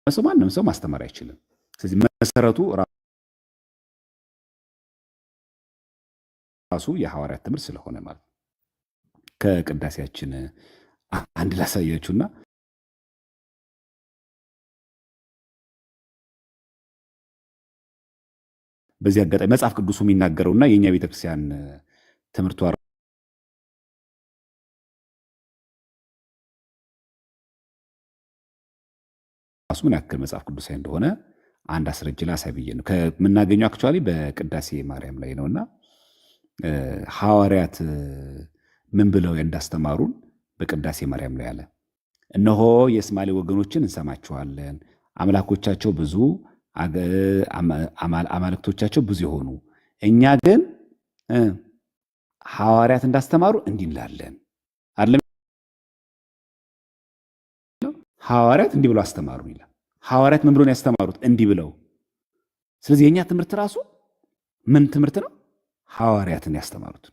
ሰው ማንም ሰው ማስተማር አይችልም። ስለዚህ መሰረቱ ራሱ የሐዋርያት ትምህርት ስለሆነ ማለት ነው። ከቅዳሴያችን አንድ ላሳያችሁና በዚህ አጋጣሚ መጽሐፍ ቅዱሱ የሚናገረውና የኛ ቤተክርስቲያን ትምህርቷ ራሱ ምን ያክል መጽሐፍ ቅዱሳዊ እንደሆነ አንድ አስረጅ ላሳይ ብዬ ነው። ከምናገኘው አክቹዋሊ በቅዳሴ ማርያም ላይ ነውና ሐዋርያት ምን ብለው እንዳስተማሩን በቅዳሴ ማርያም ላይ አለ። እነሆ የእስማኤል ወገኖችን እንሰማቸዋለን፣ አምላኮቻቸው ብዙ አማልክቶቻቸው ብዙ የሆኑ እኛ ግን ሐዋርያት እንዳስተማሩ እንዲህ እንላለን አይደለም። ሐዋርያት እንዲህ ብለው አስተማሩ ይላል። ሐዋርያት ምን ብለው ያስተማሩት? እንዲህ ብለው። ስለዚህ የኛ ትምህርት ራሱ ምን ትምህርት ነው? ሐዋርያትን ያስተማሩት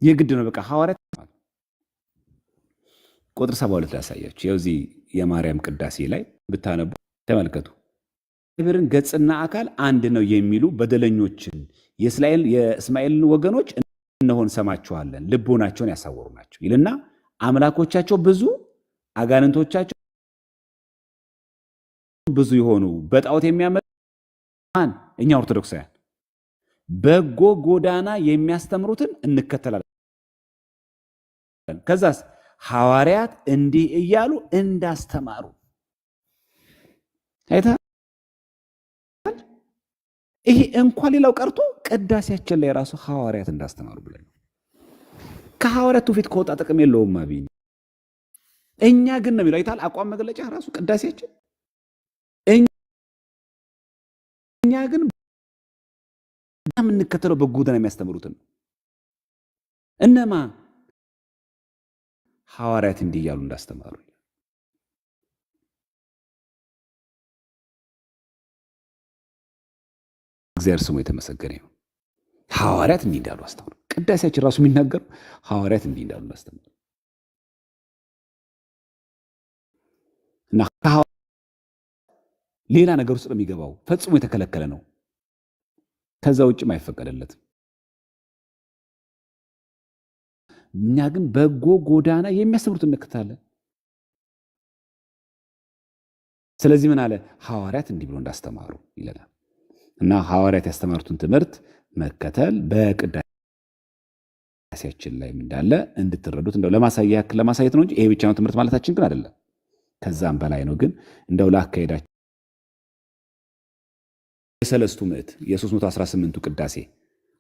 የግድ ነው። በቃ ሐዋርያት ቁጥር 72 ላይ ያሳያችሁ። ያው እዚህ የማርያም ቅዳሴ ላይ ብታነቡ ተመልከቱ። እግዚአብሔርን ገጽና አካል አንድ ነው የሚሉ በደለኞችን የእስማኤልን ወገኖች እነሆን ሰማችኋለን፣ ልቦናቸውን ያሳወሩ ናቸው ይልና አምላኮቻቸው ብዙ አጋንንቶቻቸው ብዙ የሆኑ በጣዖት የሚያመልኩ እኛ ኦርቶዶክሳውያን በጎ ጎዳና የሚያስተምሩትን እንከተላለን። ከዛስ ሐዋርያት እንዲህ እያሉ እንዳስተማሩ አይታ ይሄ እንኳን ሌላው ቀርቶ ቅዳሴያችን ላይ ራሱ ሐዋርያት እንዳስተማሩ ብለን ከሐዋርያቱ ፊት ከወጣ ጥቅም የለውም። አብይ እኛ ግን ነው የሚለው አይታል። አቋም መግለጫ ራሱ ቅዳሴያችን እኛ ግን የምንከተለው በጎዳና የሚያስተምሩትን እነማ ሐዋርያት እንዲህ እያሉ እንዳስተማሩ እግዚአብሔር ስሙ የተመሰገነ ይሁን። ሐዋርያት እንዲህ እንዳሉ አስተምሩ። ቅዳሴያችን ራሱ የሚናገሩ ሐዋርያት እንዲህ እንዳሉ እንዳስተምሩ እና ሌላ ነገር ውስጥ የሚገባው ፈጽሞ የተከለከለ ነው። ከዛ ውጭም አይፈቀደለትም። እኛ ግን በጎ ጎዳና የሚያስተምሩትን እንከተላለን። ስለዚህ ምን አለ? ሐዋርያት እንዲህ ብሎ እንዳስተማሩ ይለናል። እና ሐዋርያት ያስተማሩትን ትምህርት መከተል በቅዳሴያችን ላይ እንዳለ እንድትረዱት እንደው ለማሳያ ያክል ለማሳየት ነው እንጂ ይሄ ብቻ ነው ትምህርት ማለታችን ግን አይደለም። ከዛም በላይ ነው። ግን እንደው ላካሄዳችሁ የሰለስቱ ምዕት የ318ቱ ቅዳሴ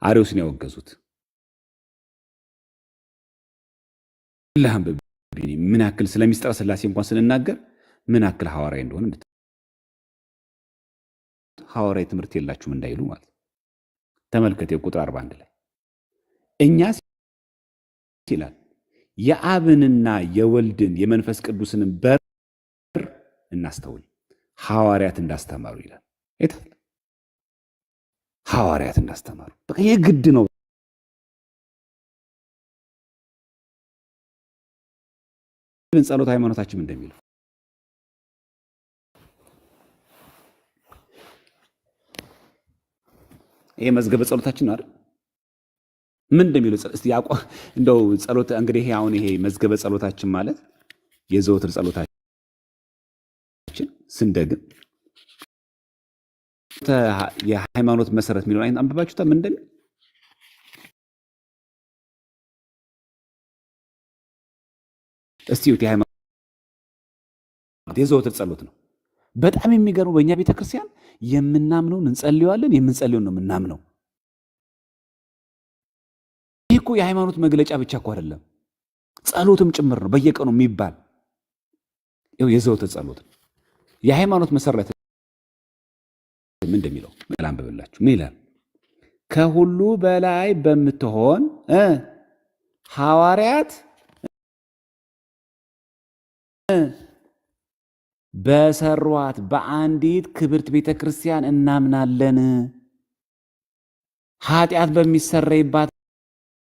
አርዮስን ያወገዙት ምን ያክል ስለሚስጥረ ሥላሴ እንኳን ስንናገር ምን ያክል ሐዋርያዊ እንደሆነ ሐዋርያዊ ትምህርት የላችሁም እንዳይሉ ማለት ተመልከት። የቁጥር 41 ላይ እኛ ይላል የአብንና የወልድን የመንፈስ ቅዱስን በር እናስተውል ሐዋርያት እንዳስተማሩ ይላል። ሐዋርያት እንዳስተማሩ በቃ የግድ ነው። ጸሎት ሃይማኖታችን እንደሚለው ይሄ መዝገበ ጸሎታችን ነው አይደል? ምን እንደሚለው እስቲ ያቋ እንደው ጸሎት እንግዲህ ይሄ አሁን ይሄ መዝገበ ጸሎታችን ማለት የዘወትር ጸሎታችን ስንደግም የሃይማኖት መሰረት የሚለውን አይን አንብባችሁታ ምን እንደሚል እስቲ የሃይማኖት የዘወትር ጸሎት ነው። በጣም የሚገርመው በእኛ ቤተክርስቲያን የምናምነውን እንጸልየዋለን፣ የምንጸልየውን ነው የምናምነው። ይህ እኮ የሃይማኖት መግለጫ ብቻ እኮ አይደለም፣ ጸሎትም ጭምር ነው በየቀኑ የሚባል ይኸው የዘወትር ጸሎት ነው። የሃይማኖት መሰረት ምን እንደሚለው ላንብብላችሁ። ምን ይላል? ከሁሉ በላይ በምትሆን ሐዋርያት በሰሯት በአንዲት ክብርት ቤተክርስቲያን እናምናለን። ኃጢአት በሚሰረይባት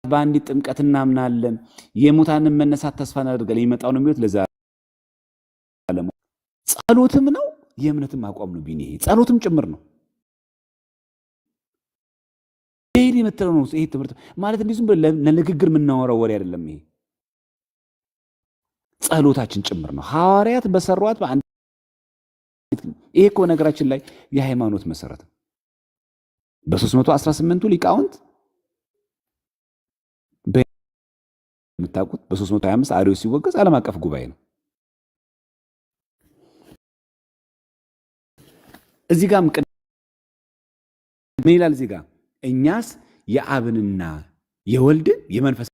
በአንዲት ጥምቀት እናምናለን። የሙታንን መነሳት ተስፋ እናደርጋለን። የሚመጣውን ሕይወት ለዘላለም ጸሎትም ነው የእምነትም አቋም ነው። ቢኒ ይሄ ጸሎትም ጭምር ነው። ይሄን የምትለው ነው። ይሄ ትምህርት ማለት እንዲህ ዝም ብለን ለንግግር የምናወራው ወሬ አይደለም። ይሄ ጸሎታችን ጭምር ነው። ሐዋርያት በሰሯት በአንድ ይሄ እኮ ነገራችን ላይ የሃይማኖት መሰረት ነው። በ318ቱ ሊቃውንት የምታውቁት በ325 አርዮስ ሲወገዝ ዓለም አቀፍ ጉባኤ ነው። እዚህ ጋር ምን ይላል? እዚህ ጋር እኛስ የአብንና የወልድን የመንፈስ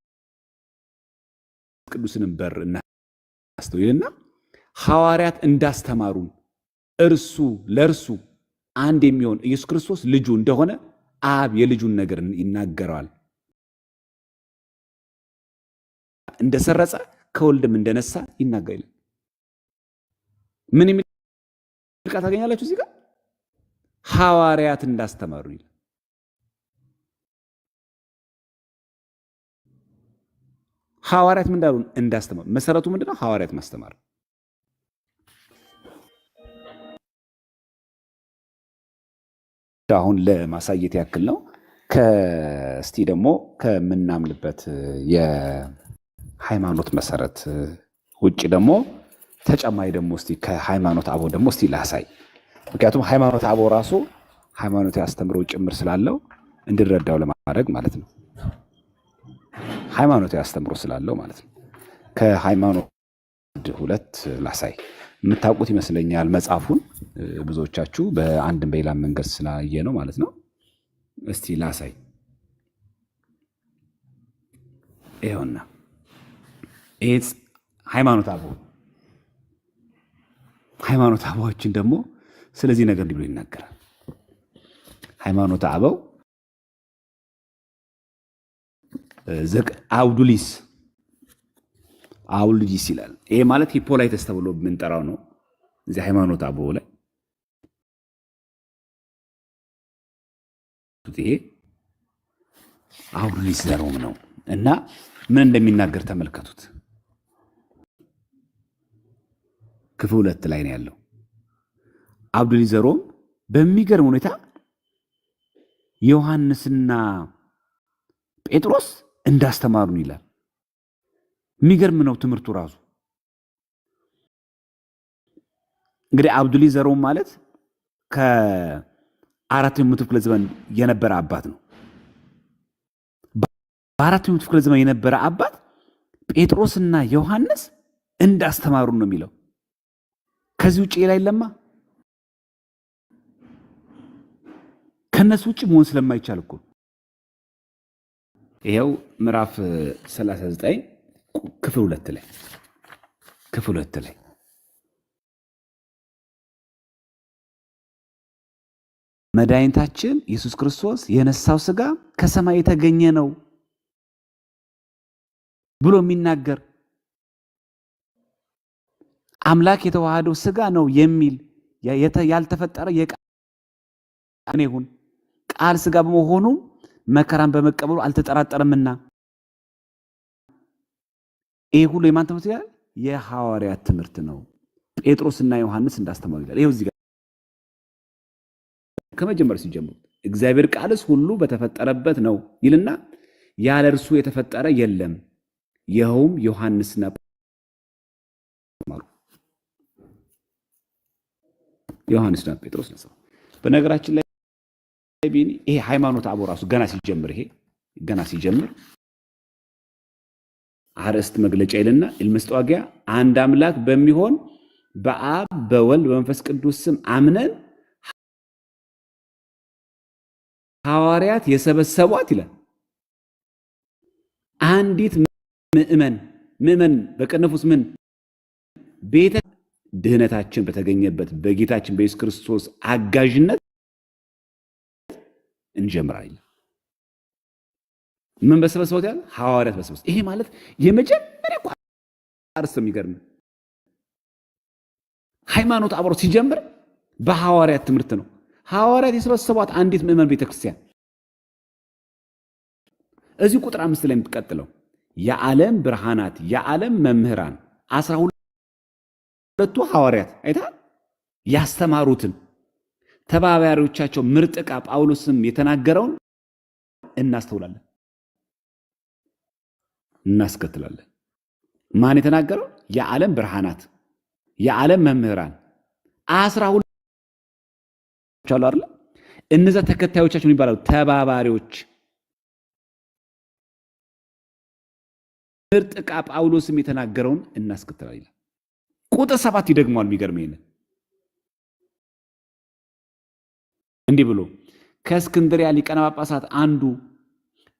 ቅዱስንም በር እናስተውልና ሐዋርያት እንዳስተማሩን እርሱ ለእርሱ አንድ የሚሆን ኢየሱስ ክርስቶስ ልጁ እንደሆነ አብ የልጁን ነገር ይናገረዋል፣ እንደሰረጸ ከወልድም እንደነሳ ይናገራል። ምን የሚል ቃል ታገኛላችሁ እዚህ ጋር? ሐዋርያት እንዳስተማሩ ይላል። ሐዋርያት ምን እንዳሉ? እንዳስተማሩ። መሰረቱ ምንድነው? ሐዋርያት ማስተማር። አሁን ለማሳየት ያክል ነው። እስቲ ደግሞ ከምናምንበት የሃይማኖት መሰረት ውጭ ደግሞ ተጨማሪ ደግሞ እስቲ ከሃይማኖት አበው ደግሞ እስቲ ላሳይ። ምክንያቱም ሃይማኖት አበው ራሱ ሃይማኖት ያስተምረው ጭምር ስላለው እንድረዳው ለማድረግ ማለት ነው። ሃይማኖት ያስተምሮ ስላለው ማለት ነው። ከሃይማኖት 2 ላሳይ። የምታውቁት ይመስለኛል መጽሐፉን ብዙዎቻችሁ በአንድም በሌላ መንገድ ስላየ ነው ማለት ነው። እስቲ ላሳይ። ይኸውና ይሄ ሃይማኖት አበው ሃይማኖት አበዎችን ደግሞ ስለዚህ ነገር እንዲህ ብሎ ይናገራል። ሃይማኖት አበው አውዱሊስ ይላል። ይሄ ማለት ሂፖላይተስ ተብሎ የምንጠራው ነው። እዚህ ሃይማኖት አበው ላይ ይሄ አውዱሊስ ዘሮም ነው እና ምን እንደሚናገር ተመልከቱት። ክፍል 2 ላይ ነው ያለው። አውዱሊስ ዘሮም በሚገርም ሁኔታ ዮሐንስና ጴጥሮስ እንዳስተማሩን ይላል። የሚገርም ነው ትምህርቱ ራሱ። እንግዲህ አውዱሊስ ዘሮም ማለት ከ4ኛው መቶ ክፍለ ዘመን የነበረ አባት ነው። በ4ኛው መቶ ክፍለ ዘመን የነበረ አባት ጴጥሮስና ዮሐንስ እንዳስተማሩን ነው የሚለው። ከዚህ ውጭ ላይ ለማ ከነሱ ውጭ መሆን ስለማይቻል እኮ ይሄው ምዕራፍ 39 ክፍል 2 ላይ መድኃኒታችን ኢየሱስ ክርስቶስ የነሳው ሥጋ ከሰማይ የተገኘ ነው ብሎ የሚናገር አምላክ የተዋሃደው ሥጋ ነው የሚል ያልተፈጠረ የቃል ይሁን ቃል ሥጋ በመሆኑ መከራን በመቀበሉ አልተጠራጠረምና። ይሄ ሁሉ የማን ትምህርት ይላል? የሐዋርያት ትምህርት ነው። ጴጥሮስና ዮሐንስ እንዳስተማሩ ይላል። ይሄው እዚህ ጋር ከመጀመር ሲጀምሩ እግዚአብሔር ቃልስ ሁሉ በተፈጠረበት ነው ይልና ያለ እርሱ የተፈጠረ የለም፣ ይኸውም ዮሐንስና ጴጥሮስ ነው። በነገራችን ላይ ይሄ ሃይማኖት አበው ራሱ ገና ሲጀምር አርእስት መግለጫ ይልና ኢልመስጠዋጊያ አንድ አምላክ በሚሆን በአብ በወልድ በመንፈስ ቅዱስ ስም አምነን ሐዋርያት የሰበሰቧት ይላል አንዲት ምእመን በቅንፉስ ምን ቤተ ድህነታችን በተገኘበት በጌታችን በኢየሱስ ክርስቶስ አጋዥነት እንጀምራለን። ምን በሰበሰቡት ያለ ሐዋርያት በሰበሰቡት። ይሄ ማለት የመጀመሪያ ቋርስ የሚገርም ሃይማኖት አብሮ ሲጀምር በሐዋርያት ትምህርት ነው። ሐዋርያት የሰበሰቧት አንዲት ምእመን ቤተክርስቲያን። እዚህ ቁጥር 5 ላይ የምትቀጥለው የዓለም ብርሃናት የዓለም መምህራን 12ቱ ሐዋርያት አይታ ያስተማሩትን ተባባሪዎቻቸው ምርጥ ዕቃ ጳውሎስም የተናገረውን እናስተውላለን፣ እናስከትላለን። ማን የተናገረው? የዓለም ብርሃናት፣ የዓለም መምህራን 12 አሉ አይደል? እነዛ ተከታዮቻቸው ይባላሉ ተባባሪዎች። ምርጥ ዕቃ ጳውሎስም የተናገረውን እናስከትላለን። ቁጥር 7 ይደግመዋል። የሚገርመኝ እንዲህ ብሎ ከእስክንድሪያ ሊቃነ ጳጳሳት አንዱ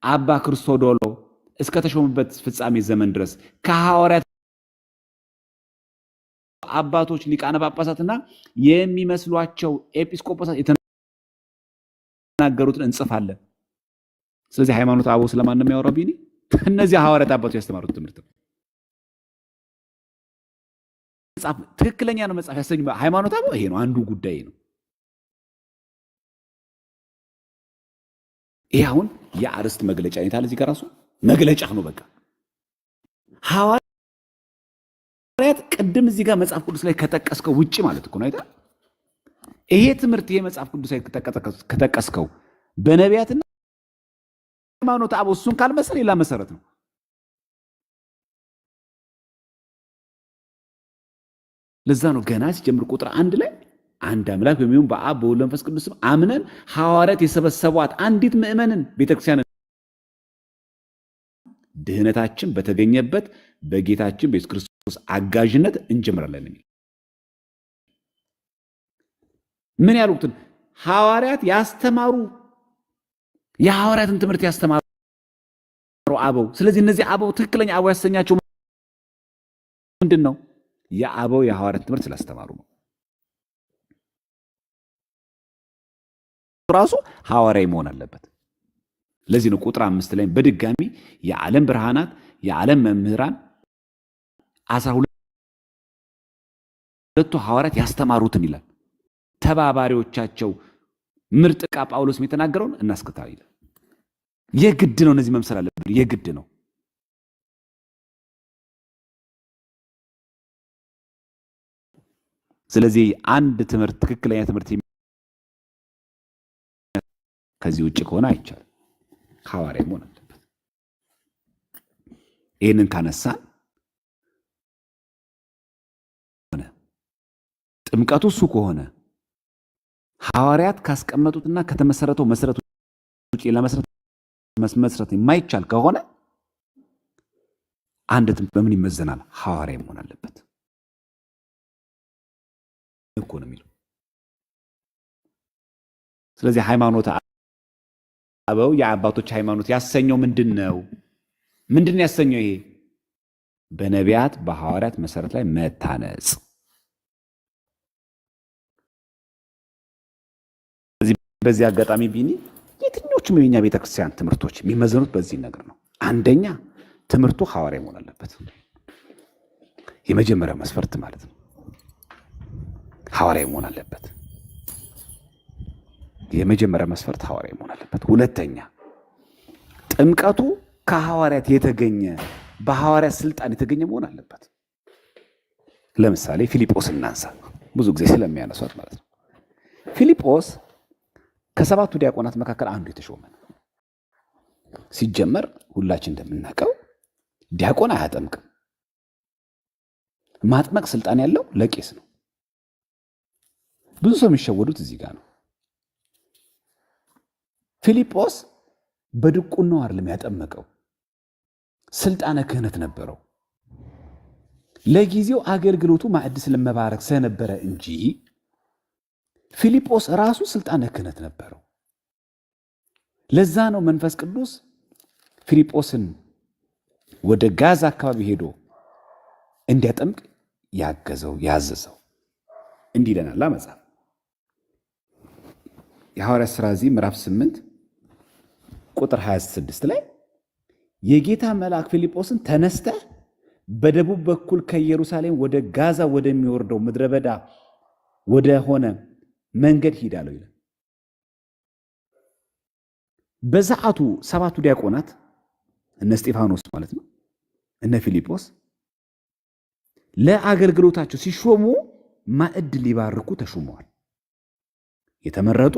አባ ክርስቶዶሎ እስከ ተሾሙበት ፍጻሜ ዘመን ድረስ ከሐዋርያት አባቶች ሊቃነ ጳጳሳትና የሚመስሏቸው ኤጲስቆጶሳት የተናገሩትን እንጽፋለን። ስለዚህ ሃይማኖተ አበው ስለማን ነው የሚያወራው? ቢኒ እነዚህ ሐዋርያት አባቶች ያስተማሩት ትምህርት ነው። መጽሐፍ ትክክለኛ ነው መጽሐፍ ያሰኝ ሃይማኖተ አበው ይሄ ነው፣ አንዱ ጉዳይ ነው። ይሄ አሁን የአርስት መግለጫ ይታል። እዚህ ጋር ራሱ መግለጫ ነው። በቃ ሐዋርያት ቅድም እዚህ ጋር መጽሐፍ ቅዱስ ላይ ከጠቀስከው ውጪ ማለት እኮ ነው አይደል? ይሄ ትምህርት ይሄ መጽሐፍ ቅዱስ ላይ ከጠቀስከው በነቢያትና ሃይማኖተ አበው እሱን ካልመሰለ ሌላ መሰረት ነው። ለዛ ነው ገና ሲጀምር ቁጥር 1 ላይ አንድ አምላክ በሚሆን በአብ በወልድ በመንፈስ ቅዱስ አምነን ሐዋርያት የሰበሰቧት አንዲት ምእመንን ቤተክርስቲያን ድህነታችን በተገኘበት በጌታችን በኢየሱስ ክርስቶስ አጋዥነት እንጀምራለን። ምን ያሉትን ሐዋርያት ያስተማሩ የሐዋርያትን ትምህርት ያስተማሩ አበው። ስለዚህ እነዚህ አበው ትክክለኛ አበው ያሰኛቸው ምንድን ነው? የአበው የሐዋርያት ትምህርት ስላስተማሩ ነው። ራሱ ሐዋርያዊ መሆን አለበት። ለዚህ ነው ቁጥር 5 ላይ በድጋሚ የዓለም ብርሃናት የዓለም መምህራን 12ቱ ሐዋርያት ያስተማሩትን ይላል። ተባባሪዎቻቸው ምርጥ ዕቃ ጳውሎስም የተናገረውን እናስከታል ይላል። የግድ ነው፣ እነዚህ መምሰል አለብን። የግድ ነው። ስለዚህ አንድ ትምህርት ትክክለኛ ትምህርት ከዚህ ውጭ ከሆነ አይቻልም። ሐዋርያዊ መሆን አለበት። ይህንን ካነሳን ጥምቀቱ እሱ ከሆነ ሐዋርያት ካስቀመጡትና ከተመሰረተው መሰረት ውጭ ለመስረት የማይቻል ከሆነ አንድ ትምህርት በምን ይመዘናል? ሐዋርያዊ መሆን አለበት እኮ ነው የሚለው። ስለዚህ ሃይማኖተ አበው የአባቶች ሃይማኖት ያሰኘው ምንድን ነው? ምንድን ያሰኘው? ይሄ በነቢያት በሐዋርያት መሰረት ላይ መታነጽ። በዚህ አጋጣሚ ቢኒ የትኞቹም የኛ ቤተክርስቲያን ትምህርቶች የሚመዘኑት በዚህ ነገር ነው። አንደኛ ትምህርቱ ሐዋርያዊ መሆን አለበት። የመጀመሪያው መስፈርት ማለት ነው። ሐዋርያዊ መሆን አለበት። የመጀመሪያ መስፈርት ሐዋርያዊ መሆን አለበት። ሁለተኛ ጥምቀቱ ከሐዋርያት የተገኘ በሐዋርያት ስልጣን የተገኘ መሆን አለበት። ለምሳሌ ፊልጶስ እናንሳ፣ ብዙ ጊዜ ስለሚያነሷት ማለት ነው። ፊልጶስ ከ7ቱ ዲያቆናት መካከል አንዱ የተሾመ ነው። ሲጀመር ሁላችን እንደምናውቀው ዲያቆን አያጠምቅም። ማጥመቅ ስልጣን ያለው ለቄስ ነው። ብዙ ሰው የሚሸወዱት እዚህ ጋር ነው። ፊልጶስ በድቁናው አይደለም ያጠመቀው፣ ስልጣነ ክህነት ነበረው። ለጊዜው አገልግሎቱ ማዕድ ስለመባረክ ስለነበረ እንጂ ፊልጶስ ራሱ ስልጣነ ክህነት ነበረው። ለዛ ነው መንፈስ ቅዱስ ፊልጶስን ወደ ጋዛ አካባቢ ሄዶ እንዲያጠምቅ ያዘዘው። እንዲህ ይለናል መጽሐፍ የሐዋርያት ሥራ ምዕራፍ 8 ቁጥር 26 ላይ የጌታ መልአክ ፊልጶስን ተነስተህ በደቡብ በኩል ከኢየሩሳሌም ወደ ጋዛ ወደሚወርደው ምድረ በዳ ወደ ሆነ መንገድ ሂዳለው ይላል። በሰዓቱ 7ቱ ዲያቆናት እነ እስጢፋኖስ ማለት ነው፣ እነ ፊልጶስ ለአገልግሎታቸው ሲሾሙ ማዕድ ሊባርኩ ተሹመዋል። የተመረጡ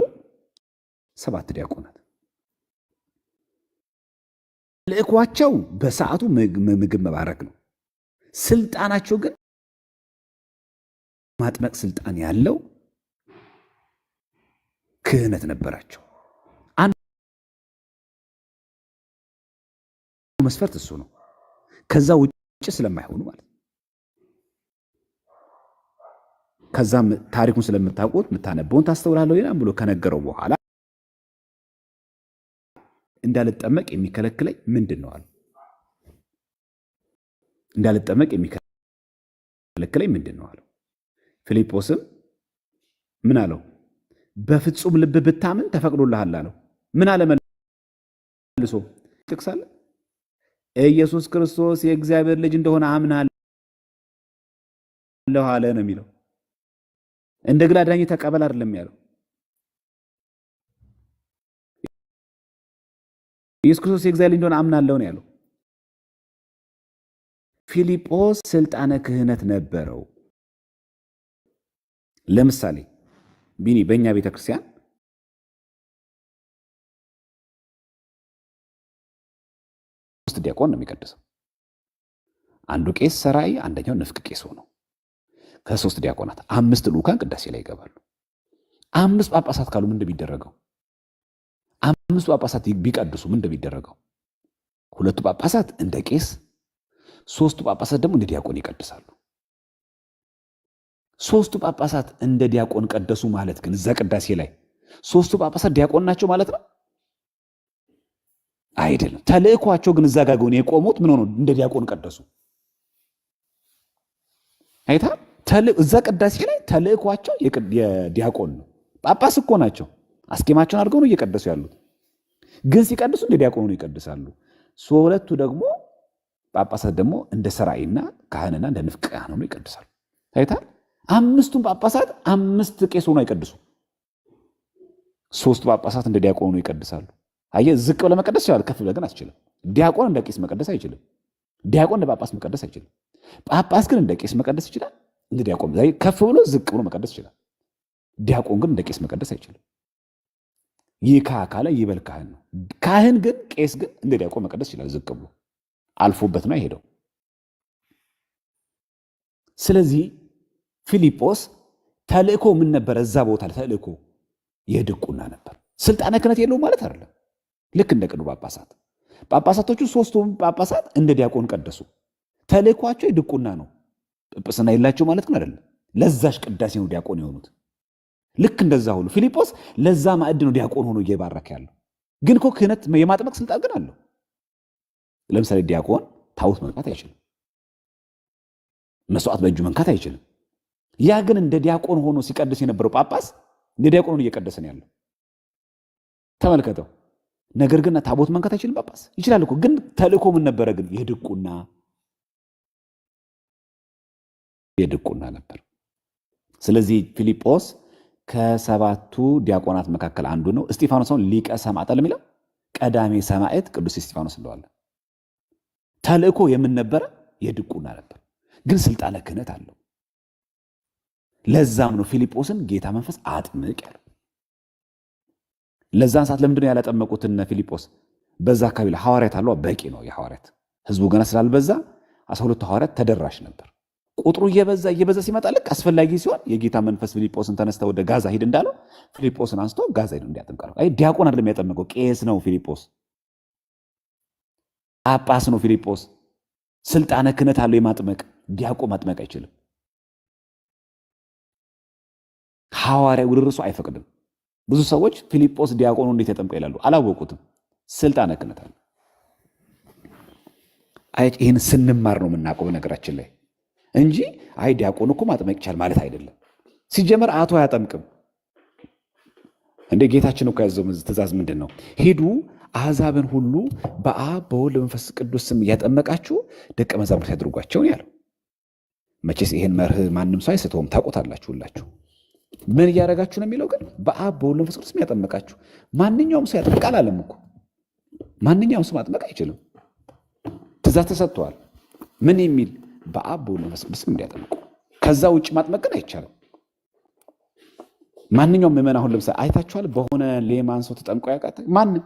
7 ዲያቆናት ተልእኳቸው በሰዓቱ ምግብ መባረክ ነው። ስልጣናቸው ግን ማጥመቅ ስልጣን ያለው ክህነት ነበራቸው። አንዱ መስፈርት እሱ ነው። ከዛ ውጭ ስለማይሆኑ ማለት ነው። ከዛም ታሪኩን ስለምታውቁት የምታነበውን ታስተውላለህ ይላል ብሎ ከነገረው በኋላ እንዳልጠመቅ የሚከለክለኝ ምንድን ነው አለ። እንዳልጠመቅ የሚከለክለኝ ምንድን ነው አለው። ፊልጶስም ምን አለው? በፍጹም ልብ ብታምን ተፈቅዶልሃል አለው። ምን አለ መልሶ? ጥቅሳለ ኢየሱስ ክርስቶስ የእግዚአብሔር ልጅ እንደሆነ አምናለሁ አለ ነው የሚለው። እንደ ግል አዳኝ ተቀበል አይደለም ያለው። ኢየሱስ ክርስቶስ የእግዚአብሔር ልጅ እንደሆነ አምናለሁ ነው ያለው። ፊልጶስ ስልጣነ ክህነት ነበረው። ለምሳሌ ቢኒ በእኛ ቤተክርስቲያን ሶስት ዲያቆን ነው የሚቀድሰው። አንዱ ቄስ ሰራይ፣ አንደኛው ንፍቅ ቄስ ሆነው ከ3 ዲያቆናት 5 ልኡካን ቅዳሴ ላይ ይገባሉ። 5 ጳጳሳት ካሉ ምን እንደሚደረገው? 5 ጳጳሳት ቢቀድሱ ምን እንደሚደረገው? 2 ጳጳሳት እንደ ቄስ፣ 3 ጳጳሳት ደግሞ እንደ ዲያቆን ይቀድሳሉ። 3 ጳጳሳት እንደ ዲያቆን ቀደሱ ማለት ግን እዛ ቅዳሴ ላይ 3 ጳጳሳት ዲያቆን ናቸው ማለት ነው አይደለም። ተልእኳቸው ግን እዛ ጋር ግን የቆሙት ምን ሆኖ እንደ ዲያቆን ቀደሱ። አይታ እዛ ቅዳሴ ላይ ተልእኳቸው የዲያቆን ነው። ጳጳስ እኮ ናቸው። አስኬማቸውን አድርገው ነው እየቀደሱ ያሉት። ግን ሲቀድሱ እንደ ዲያቆን ነው ይቀድሳሉ። ሁለቱ ደግሞ ጳጳሳት ደግሞ እንደ ሰራይና ካህንና እንደ ንፍቅ ካህን ነው ይቀድሳሉ። አይታ 5ቱም ጳጳሳት 5 ቄስ ሆነው አይቀድሱ። 3 ጳጳሳት እንደ ዲያቆን ሆነው ይቀድሳሉ። አየህ፣ ዝቅ ብለህ መቀደስ ይችላል፣ ከፍ ብለህ ግን አትችልም። ዲያቆን እንደ ቄስ መቀደስ አይችልም። ዲያቆን እንደ ጳጳስ መቀደስ አይችልም። ጳጳስ ግን እንደ ቄስ መቀደስ ይችላል። እንደ ዲያቆን ከፍ ብሎ ዝቅ ብሎ መቀደስ ይችላል። ዲያቆን ግን እንደ ቄስ መቀደስ አይችልም። ይህ ካለ ይበል ካህን ነው። ካህን ግን ቄስ ግን እንደ ዲያቆን መቀደስ ይችላል። ዝቅ ብሎ አልፎበት ነው የሄደው። ስለዚህ ፊልጶስ ተልእኮ ምን ነበር? እዛ ቦታ ተልእኮ የድቁና ነበር። ስልጣነ ክህነት የለውም ማለት አይደለም። ልክ እንደ ቅዱ ጳጳሳት ጳጳሳቶቹ 3ቱም ጳጳሳት እንደ ዲያቆን ቀደሱ። ተልእኳቸው የድቁና ነው። ጵጵስና የላቸው ማለት ግን አይደለም። ለዛሽ ቅዳሴ ነው ዲያቆን የሆኑት። ልክ እንደዛ ሁሉ ፊልጶስ ለዛ ማዕድ ነው ዲያቆን ሆኖ እየባረከ ያለው። ግን እኮ ክህነት የማጥመቅ ስልጣን ግን አለው። ለምሳሌ ዲያቆን ታቦት መንካት አይችልም። መስዋዕት በእጁ መንካት አይችልም። ያ ግን እንደ ዲያቆን ሆኖ ሲቀድስ የነበረው ጳጳስ እንደ ዲያቆን ሆኖ እየቀደሰ ነው ያለው። ተመልከተው። ነገር ግን ታቦት መንካት አይችልም። ጳጳስ ይችላል እኮ። ግን ተልእኮ ምን ነበረ? ግን የድቁና ነበር። ስለዚህ ፊልጶስ ከ7ቱ ዲያቆናት መካከል አንዱ ነው። እስጢፋኖስን ሊቀ ሰማዕታት ለሚለው ቀዳሜ ሰማዕት ቅዱስ እስጢፋኖስ እንደዋለ። ተልእኮ የምን ነበረ? የድቁና ነበር። ግን ስልጣነ ክህነት አለው። ለዛም ነው ፊልጶስን ጌታ መንፈስ አጥምቅ ያለው። ለዛን ሰዓት ለምንድን ነው ያላጠመቁት? እነ ፊልጶስ በዛ አካባቢ ሐዋርያት አለው። በቂ ነው የሐዋርያት። ህዝቡ ገና ስላልበዛ 12 ሐዋርያት ተደራሽ ነበር። ቁጥሩ እየበዛ ሲመጣ ልክ አስፈላጊ ሲሆን የጌታ መንፈስ ፊልጶስን ተነስተ ወደ ጋዛ ሂድ እንዳለው ፊልጶስን አንስቶ ጋዛ ሂድ እንዲያጠምቃለው። አይ ዲያቆን አይደለም የሚያጠምቀው፣ ቄስ ነው ፊልጶስ። ጳጳስ ነው ፊልጶስ። ስልጣነ ክህነት አለው የማጥመቅ። ዲያቆን ማጥመቅ አይችልም። ሐዋርያ ውርርሱ አይፈቅድም። ብዙ ሰዎች ፊልጶስ ዲያቆኑ እንዴት ያጠምቀ ይላሉ። አላወቁትም። ስልጣነ ክህነት አለ። አይ ይህን ስንማር ነው የምናውቀው በነገራችን ላይ እንጂ አይ ዲያቆን እኮ ማጥመቅ ይቻል ማለት አይደለም። ሲጀመር አቶ አያጠምቅም እንደ ጌታችን እኮ ያዘው ትእዛዝ ምንድን ነው? ሂዱ አሕዛብን ሁሉ በአብ በወልድ በመንፈስ ቅዱስ ስም እያጠመቃችሁ ደቀ መዛሙርት ያድርጓቸው ያለው። መቼስ ይሄን መርህ ማንም ሰው አይስተውም፣ ታውቁታላችሁ ሁላችሁ። ምን እያደረጋችሁ ነው የሚለው ግን በአብ በወልድ በመንፈስ ቅዱስ ያጠመቃችሁ። ማንኛውም ሰው ያጠምቃል አለም እኮ። ማንኛውም ሰው ማጥመቅ አይችልም። ትእዛዝ ተሰጥቷል። ምን የሚል? በአብ በወልድ በመንፈስ ቅዱስ እንዲያጠምቁ። ከዛ ውጭ ማጥመቅ ግን አይቻልም። ማንኛውም ምዕመን አሁን ለምሳሌ አይታችኋል? በሆነ ሌማን ሰው ተጠምቆ ያውቃል? ማንም።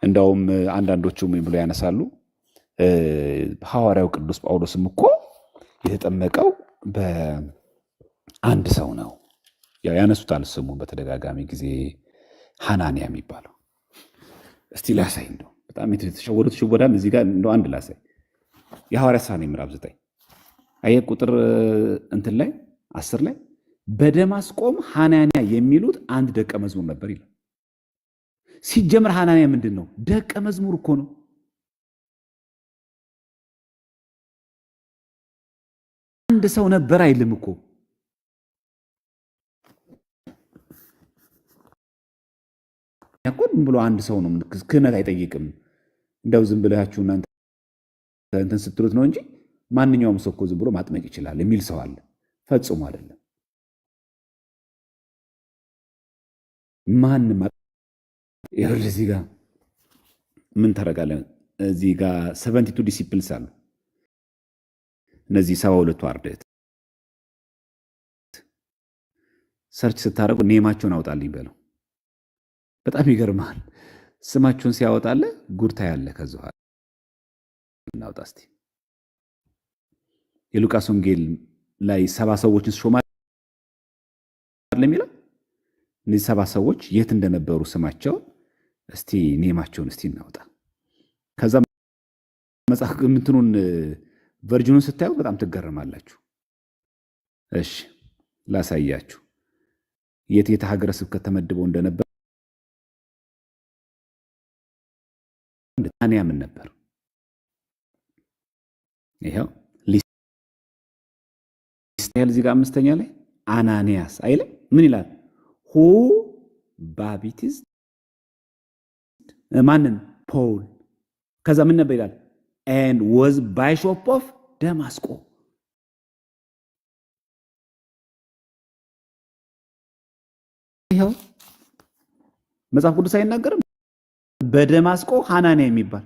እንደውም አንዳንዶቹ ምን ብሎ ያነሳሉ? ሐዋርያው ቅዱስ ጳውሎስም እኮ የተጠመቀው በአንድ ሰው ነው። ያው ያነሱታል ስሙ በተደጋጋሚ ጊዜ ሐናንያ የሚባለው። እስቲ ላሳይ፣ እንደው በጣም የተሸወዱት ሽወዳን እዚህ ጋር እንደው አንድ ላሳይ። የሐዋርያት ሥራ ምዕራፍ 9 አየህ ቁጥር እንትን ላይ 10 ላይ በደማስቆም ሐናንያ የሚሉት አንድ ደቀ መዝሙር ነበር ይላል። ሲጀምር ሐናንያ ምንድን ነው? ደቀ መዝሙር እኮ ነው። አንድ ሰው ነበር አይልም እኮ። ዝም ብሎ አንድ ሰው ነው፣ ክህነት አይጠይቅም። እንደው ዝም ብላችሁ እናንተ እንትን ስትሉት ነው እንጂ ማንኛውም ሰው እኮ ዝም ብሎ ማጥመቅ ይችላል የሚል ሰው አለ። ፈጽሞ አይደለም። ማንም ይኸውልህ እዚህ ጋር ምን ታደርጋለህ? እዚህ ጋር 72 ዲሲፕልስ አሉ። እነዚህ 72ቱ አርድእት ሰርች ስታደርጉ ኔማቸውን አውጣልኝ በለው። በጣም ይገርማል። ስማቸውን ሲያወጣለ ጉርታ ያለ ከዚ ኋላ እናውጣ እስቲ። የሉቃስ ወንጌል ላይ 70 ሰዎችን ሾማ የሚለው እነዚህ 70 ሰዎች የት እንደነበሩ ስማቸውን እስቲ ኔማቸውን እስቲ እናውጣ። ከዛ መጽሐፍ እንትኑን ቨርጅኑን ስታዩ በጣም ትገረማላችሁ። እሺ ላሳያችሁ የት የት ሀገረ ስብከት ተመድበው እንደነበር። ታንያ ምን ነበር? ይሄው ሊስቴል እዚህ ጋር 5ኛ ላይ አናንያስ አይልም? ምን ይላል? ሁ ባቢቲስ ማንን? ፖል። ከዛ ምን ነበር ይላል? and was bishop of Damasco። ይሄው መጽሐፍ ቅዱስ አይናገርም? በደማስቆ ሐናንያ የሚባል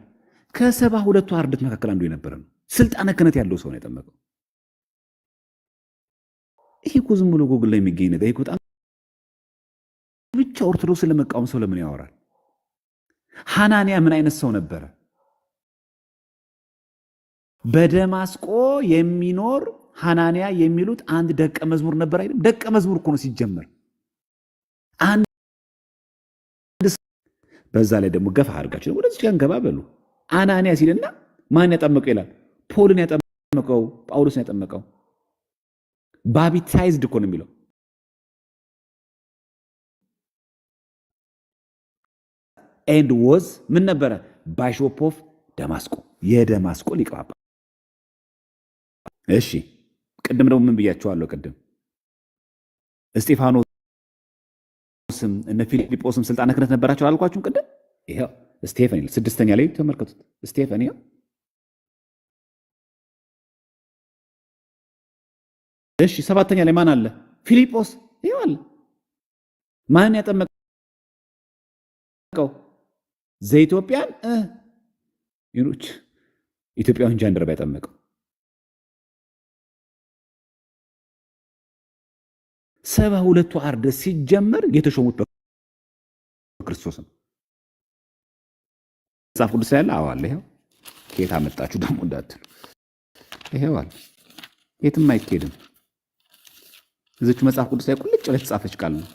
ከ72ቱ አርድእት መካከል አንዱ የነበረ ነው። ስልጣነ ክህነት ያለው ሰው ነው የጠመቀው። ይሄ እኮ ዝም ብሎ ጎግል ላይ የሚገኝ ነገር። ይሄ በጣም ብቻ ኦርቶዶክስን ለመቃወም ሰው ለምን ያወራል? ሐናንያ ምን አይነት ሰው ነበረ? በደማስቆ የሚኖር ሐናንያ የሚሉት አንድ ደቀ መዝሙር ነበር አይደል? ደቀ መዝሙር እኮ ነው ሲጀመር። አንድ በዛ ላይ ደግሞ ገፋ አድርጋችሁ ወደዚህ ጋር እንገባ በሉ። አናንያ ሲልና ማን ያጠመቀው ይላል? ፖልን ያጠመቀው ጳውሎስን ያጠመቀው። ባፕታይዝድ እኮ ነው የሚለው። ኤንድ ወዝ ምን ነበረ? ባይሾፕ ኦፍ ደማስቆ፣ የደማስቆ ሊቀ ጳጳስ። እሺ ቅድም ደግሞ ምን ብያቸዋለሁ? ቅድም እስጢፋኖስም እነ ፊልጶስም ስልጣነ ክህነት ነበራቸው አላልኳችሁም? ቅድም ይሄው ስቴፈን ይላል 6ኛ ላይ ተመልከቱት። ስቴፈን ይሄው እሺ 7ኛ ላይ ማን አለ? ፊልጶስ ይሄው አለ። ማን ያጠመቀው? ዘኢትዮጵያን ይሩች ኢትዮጵያውን ጃንደረባ ያጠመቀው። 72ቱ አርድእት ሲጀመር የተሾሙት በክርስቶስ ነው። መጽሐፍ ቅዱስ ላይ ያለ አዋለ። ይሄው ከየት አመጣችሁ ደግሞ እንዳትሉ፣ ይሄው አለ። የትም አይኬድም። እዚች መጽሐፍ ቅዱስ ላይ ቁልጭ ብላ የተጻፈች ቃል ነው።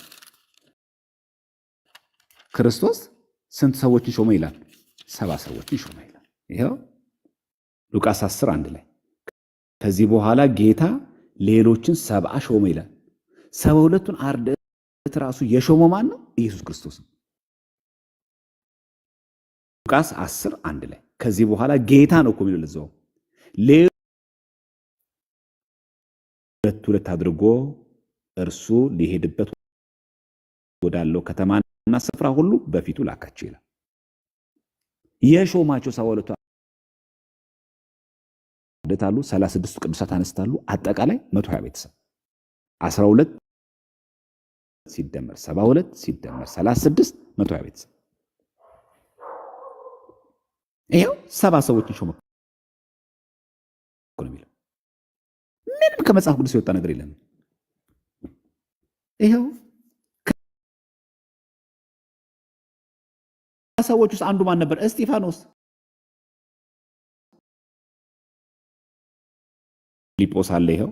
ክርስቶስ ስንት ሰዎችን ሾመ ይላል? 70 ሰዎችን ሾመ ይላል። ይሄው ሉቃስ 10:1 ላይ ከዚህ በኋላ ጌታ ሌሎችን 70 ሾመ ይላል። 72ቱን አርድእት ራሱ የሾመው ማን ነው? ኢየሱስ ክርስቶስ ነው። ሉቃስ 10:1 ላይ ከዚህ በኋላ ጌታ ነው እኮ የሚለው ለዛው ሁለት አድርጎ እርሱ ሊሄድበት ወዳለው ከተማና ስፍራ ሁሉ በፊቱ ላካቸው ይላል። የሾማቸው 72ቱ አርድእት አሉ፣ 36ቱ ቅዱሳት አነስታሉ። አጠቃላይ 120 ቤተሰብ 12 ሲደመር 72 ሲደመር 36 120 ቤተሰብ። ይሄው 70 ሰዎችን ሾመ እኮ ነው የሚለው። ምንም ከመጽሐፍ ቅዱስ የወጣ ነገር የለም። ይኸው ከሰዎች ውስጥ አንዱ ማን ነበር? እስጢፋኖስ። ፊልጶስ አለ። ይኸው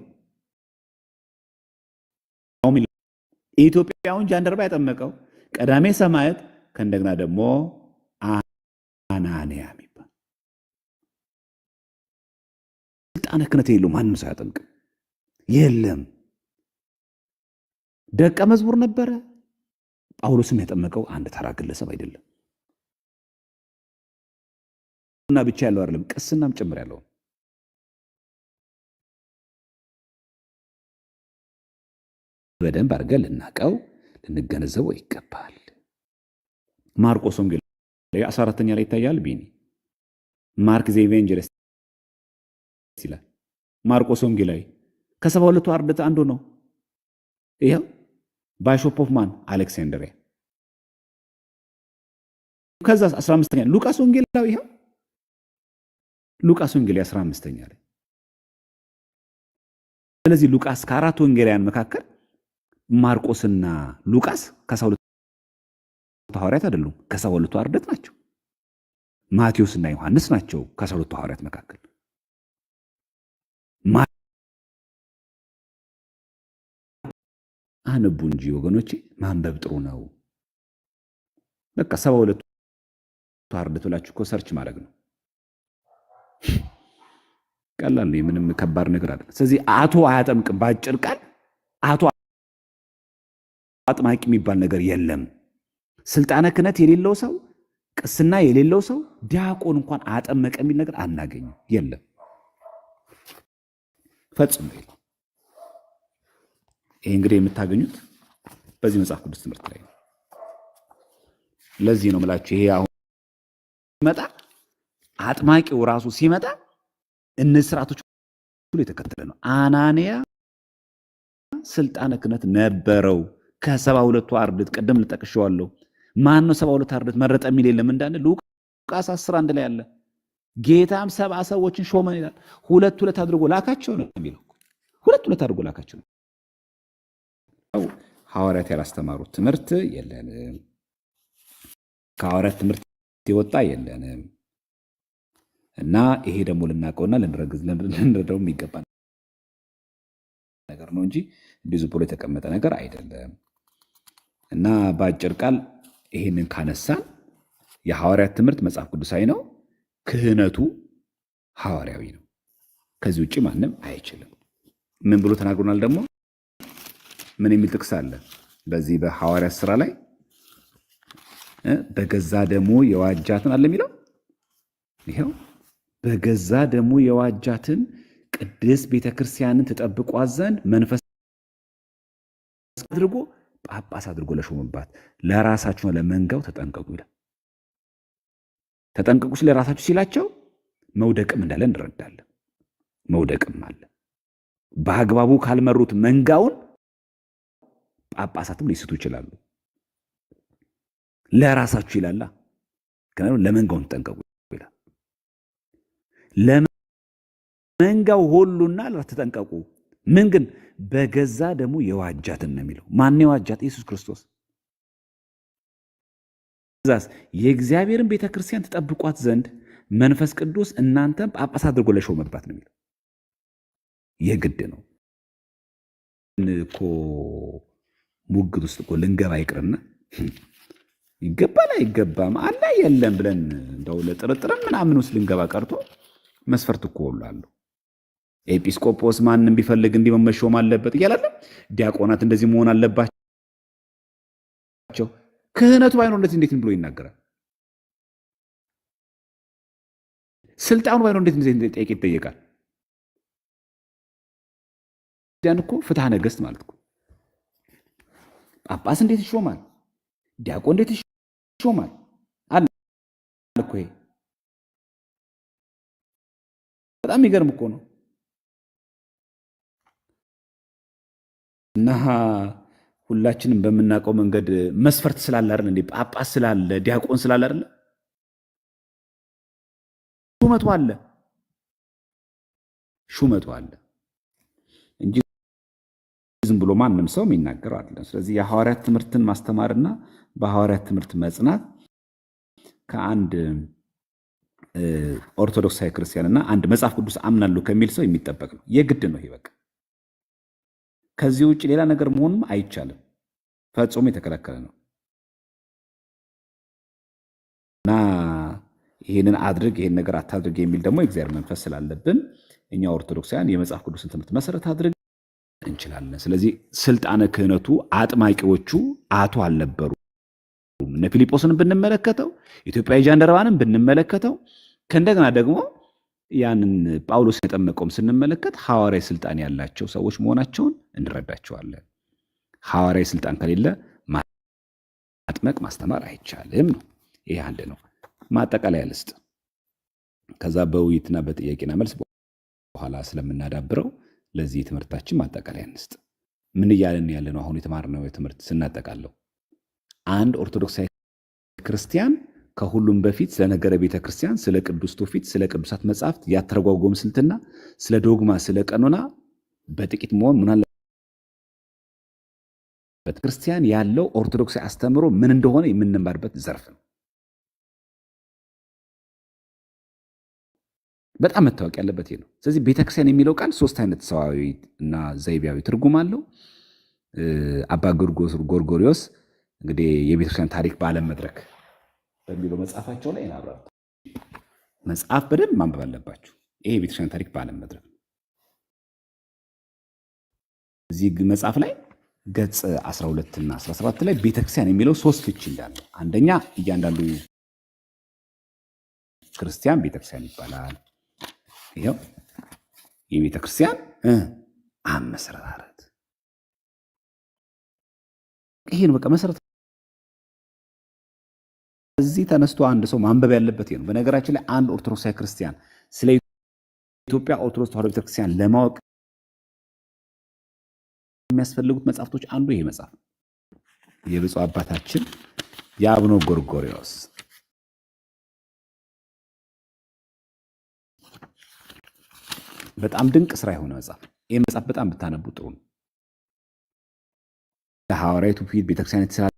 ኢትዮጵያውን ጃንደረባ ያጠመቀው ቀዳሜ ሰማዕት ከእንደገና ደግሞ አናንያ የሚባል ስልጣነ ክህነት የለው ማንም ሰው ያጠምቅም የለም። ደቀ መዝሙር ነበረ። ጳውሎስም ያጠመቀው አንድ ተራ ግለሰብ አይደለም እና ብቻ ያለው አይደለም፣ ቅስናም ጭምር ያለው በደንብ አድርገን ልናቀው ልንገነዘበው ይገባል። ማርቆስ ወንጌል 14ኛ ላይ ይታያል። ቢኒ ማርክ ዘ ኢቫንጀሊስት ይላል። ማርቆስ ወንጌላዊ ከ72ቱ አርድእት አንዱ ነው። ይሄው ባይሾፕ ኦፍ ማን አሌክሳንድሪያ። ከዛ 15ኛ ሉቃስ ወንጌላዊ ይሄው ሉቃስ ወንጌላዊ 15ኛ ላይ። ስለዚህ ሉቃስ ከአራት ወንጌላውያን መካከል ማርቆስና ሉቃስ ከ12ቱ ሐዋርያት አይደሉም፣ ከ72ቱ አርድእት ናቸው። ማቴዎስና ዮሐንስ ናቸው ከ12ቱ ሐዋርያት መካከል። አንቡ እንጂ ወገኖቼ፣ ማንበብ ጥሩ ነው። በቃ 72ቱ አርድእት ብላችሁ እኮ ሰርች ማድረግ ነው። ቀላል ነው፣ ምንም ከባድ ነገር አይደለም። ስለዚህ አቶ አያጠምቅም። ባጭር ቃል አቶ አጥማቂ የሚባል ነገር የለም። ስልጣነ ክህነት የሌለው ሰው፣ ቅስና የሌለው ሰው ዲያቆን እንኳን አጠመቀ የሚል ነገር አናገኝም፣ የለም፣ ፈጽሞ የለም። ይሄ እንግዲህ የምታገኙት በዚህ መጽሐፍ ቅዱስ ትምህርት ላይ ነው። ለዚህ ነው የምላችሁ ይሄ አሁን ሲመጣ አጥማቂው ራሱ ሲመጣ እነዚህ ስርዓቶች ሁሉ የተከተለ ነው። አናንያ ስልጣነ ክህነት ነበረው ከ72ቱ አርድእት። ቅድም ልጠቅሼዋለሁ። ማን ነው 72 አርድእት መረጠ የሚል የለም እንዳለ ሉቃስ 11 ላይ አለ። ጌታም 70 ሰዎችን ሾመን ይላል። ሁለት ሁለት አድርጎ ላካቸው ነው የሚለው። ሁለት ሁለት አድርጎ ላካቸው ነው። ሐዋርያት ያላስተማሩት ትምህርት የለንም። ከሐዋርያት ትምህርት የወጣ የለንም እና ይሄ ደግሞ ልናውቀውና ልንረዳው የሚገባ ነገር ነው እንጂ እንዲሁ ዝም ብሎ የተቀመጠ ነገር አይደለም። እና በአጭር ቃል ይሄንን ካነሳን የሐዋርያት ትምህርት መጽሐፍ ቅዱሳዊ ነው፣ ክህነቱ ሐዋርያዊ ነው። ከዚህ ውጭ ማንም አይችልም። ምን ብሎ ተናግሮናል? ደግሞ ምን የሚል ጥቅስ አለ? በዚህ በሐዋርያት ሥራ ላይ በገዛ ደሙ የዋጃትን አለ የሚለው። ይሄው በገዛ ደሙ የዋጃትን ቅድስት ቤተክርስቲያንን ትጠብቋት ዘንድ መንፈስ አድርጎ ጳጳስ አድርጎ ለሾመባት ለራሳችሁ ለመንጋው ተጠንቀቁ ይላል። ተጠንቀቁ ለራሳችሁ ሲላቸው መውደቅም እንዳለ እንረዳለን። መውደቅም አለ። በአግባቡ ካልመሩት መንጋውን ጳጳሳትም ሊስቱ ይችላሉ። ለራሳችሁ ይላላ፣ ግን ለመንጋው ተጠንቀቁ ይላል። ለመንጋው ሁሉና ተጠንቀቁ። ምን ግን በገዛ ደሙ የዋጃትን ነው የሚለው። ማን የዋጃት? ኢየሱስ ክርስቶስ። ዛስ የእግዚአብሔርን ቤተክርስቲያን ትጠብቋት ዘንድ መንፈስ ቅዱስ እናንተም ጳጳስ አድርጎ ለሾመባት ነው የሚለው። የግድ ነው እኮ ሙግት ውስጥ እኮ ልንገባ ይቅርና ይገባል አይገባም አለ የለም ብለን እንደው ለጥርጥርም ምናምን ውስጥ ልንገባ ቀርቶ መስፈርት እኮ ሁሉ አለው። ኤጲስቆጶስ ማንም ቢፈልግ እንዲህ መሾም አለበት እያላለ ዲያቆናት እንደዚህ መሆን አለባቸው። ክህነቱ ባይኖር እንዴት ብሎ ይናገራል? ስልጣኑ ባይኖር እንዴት ጠይቅ ይጠየቃል? ያን እኮ ፍትሐ ነገሥት ማለት እኮ ጳጳስ እንዴት ይሾማል? ዲያቆን እንዴት ይሾማል? አለ እኮ ይሄ በጣም የሚገርም እኮ ነው። እና ሁላችንም በምናውቀው መንገድ መስፈርት ስላለ አይደል እንዴ? ጳጳስ ስላለ ዲያቆን ስላለ አይደል? ሹመቱ አለ እንጂ ዝም ብሎ ማንም ሰው የሚናገረው አይደለም። ስለዚህ የሐዋርያት ትምህርትን ማስተማርና በሐዋርያት ትምህርት መጽናት ከአንድ ኦርቶዶክሳዊ ክርስቲያንና አንድ መጽሐፍ ቅዱስ አምናለሁ ከሚል ሰው የሚጠበቅ ነው። የግድ ነው ይሄ በቃ። ከዚህ ውጭ ሌላ ነገር መሆንም አይቻልም። ፈጽሞ የተከለከለ ነው እና ይህንን አድርግ ይህን ነገር አታድርግ የሚል ደግሞ የእግዚአብሔር መንፈስ ስላለብን እኛ ኦርቶዶክሳውያን የመጽሐፍ ቅዱስን ትምህርት መሰረት አድርግ እንችላለን። ስለዚህ ስልጣነ ክህነቱ አጥማቂዎቹ አቶ አልነበሩ። እነ ፊልጶስን ብንመለከተው፣ ኢትዮጵያዊ ጃንደረባንን ብንመለከተው፣ ከእንደገና ደግሞ ያንን ጳውሎስ የጠመቀውም ስንመለከት ሐዋርያዊ ስልጣን ያላቸው ሰዎች መሆናቸውን እንረዳቸዋለን። ሐዋርያዊ ስልጣን ከሌለ ማጥመቅ ማስተማር አይቻልም ነው። ይህ አንድ ነው። ማጠቃለያ ልስጥ፣ ከዛ በውይይትና በጥያቄና መልስ በኋላ ስለምናዳብረው ለዚህ ትምህርታችን ማጠቃለያ እንስጥ። ምን እያለን ያለ ነው? አሁን የተማርነው ትምህርት ስናጠቃለው አንድ ኦርቶዶክሳዊ ክርስቲያን ከሁሉም በፊት ስለ ነገረ ቤተ ክርስቲያን፣ ስለ ቅዱስ ትውፊት፣ ስለ ቅዱሳት መጻሕፍት ያተረጓጎም ስልትና ስለ ዶግማ፣ ስለ ቀኖና በጥቂት መሆን ምን አለበት? ክርስቲያን ያለው ኦርቶዶክሳዊ አስተምሮ ምን እንደሆነ የምንማርበት ዘርፍ ነው። በጣም መታወቅ ያለበት ይሄ ነው። ስለዚህ ቤተክርስቲያን የሚለው ቃል ሶስት አይነት ሰዋዊ እና ዘይቤያዊ ትርጉም አለው። አባ ጎርጎሪዎስ እንግዲህ የቤተክርስቲያን ታሪክ በዓለም መድረክ በሚለው መጽሐፋቸው ላይ ያብራሩ። መጽሐፍ በደንብ ማንበብ አለባችሁ። ይሄ የቤተክርስቲያን ታሪክ በዓለም መድረክ ነው። እዚህ መጽሐፍ ላይ ገጽ 12 እና 17 ላይ ቤተክርስቲያን የሚለው ሶስት ፍቺ እንዳለው፣ አንደኛ እያንዳንዱ ክርስቲያን ቤተክርስቲያን ይባላል። ይሄው የቤተክርስቲያን አመሰራረት ይሄ ነው። በቃ መሰረት እዚህ ተነስቶ አንድ ሰው ማንበብ ያለበት ይሄ ነው። በነገራችን ላይ አንድ ኦርቶዶክሳዊ ክርስቲያን ስለ ኢትዮጵያ ኦርቶዶክስ ተዋሕዶ ቤተክርስቲያን ለማወቅ የሚያስፈልጉት መጽሐፍቶች አንዱ ይሄ መጽሐፍ የብፁዕ አባታችን የአቡነ ጎርጎርዮስ በጣም ድንቅ ስራ የሆነ መጽሐፍ። ይህ መጽሐፍ በጣም ብታነቡ ጥሩ ነው። ለሐዋርያቱ ፊት ቤተክርስቲያን የተሳተፈችባቸው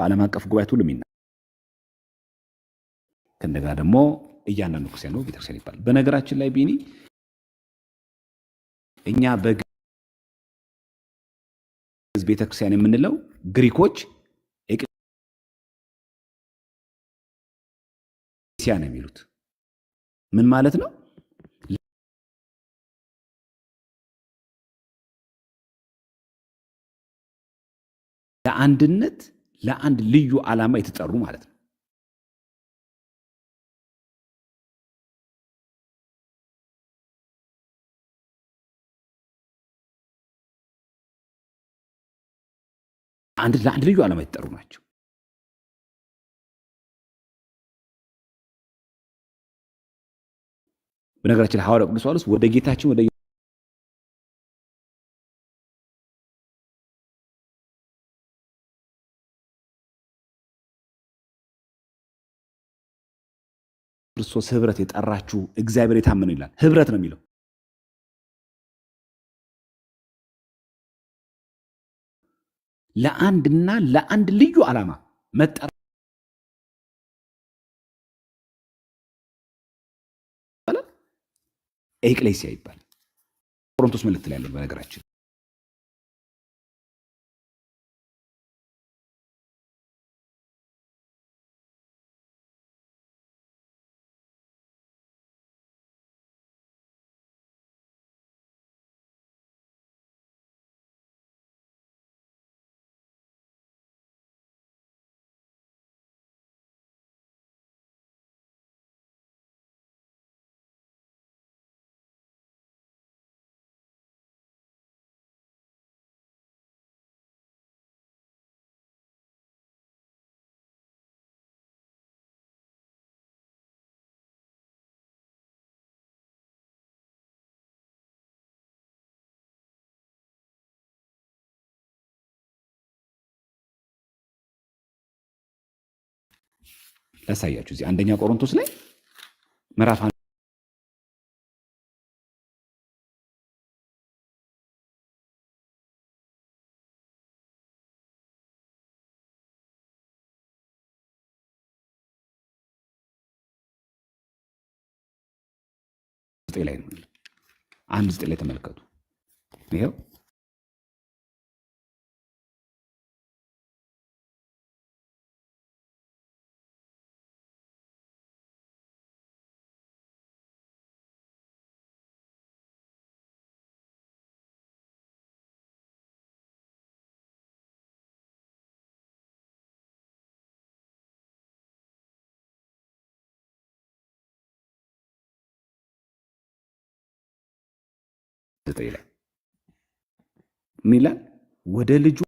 ዓለም አቀፍ ጉባኤት ሁሉ ሚና ከእንደገና ደግሞ እያንዳንዱ ክርስቲያን ነው ቤተክርስቲያን ይባላል። በነገራችን ላይ ቢኒ እኛ በግዕዝ ቤተክርስቲያን የምንለው ግሪኮች ኤክሌሲያ ነው የሚሉት። ምን ማለት ነው? ለአንድነት ለአንድ ልዩ ዓላማ የተጠሩ ማለት ነው። ለአንድ ልዩ ዓላማ የተጠሩ ናቸው። በነገራችን ሐዋርያው ቅዱስ ጳውሎስ ወደ ጌታችን ወደ ክርስቶስ ህብረት የጠራችሁ እግዚአብሔር የታመነው ይላል። ህብረት ነው የሚለው። ለአንድና ለአንድ ልዩ ዓላማ መጠራ ኤክሌሲያ ይባላል። ቆሮንቶስ መልእክት ላይ ያለው በነገራችን ላሳያችሁ። እዚህ አንደኛ ቆሮንቶስ ላይ ምዕራፍ 9 ላይ ነው። 1:9 ላይ ተመልከቱ። ይሄው ዘጠኝ ላይ ምን ይላል? ወደ ልጁ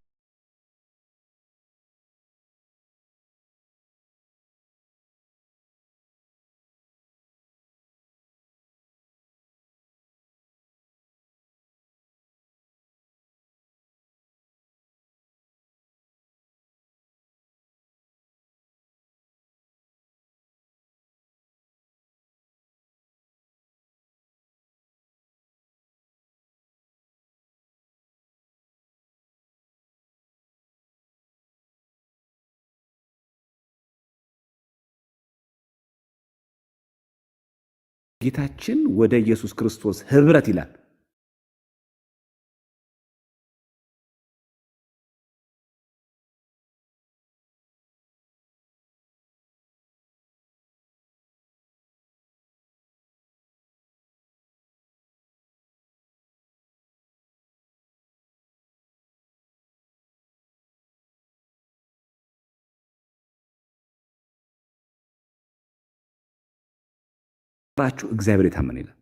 ጌታችን ወደ ኢየሱስ ክርስቶስ ህብረት ይላል። ራችሁ እግዚአብሔር የታመነ ይላል።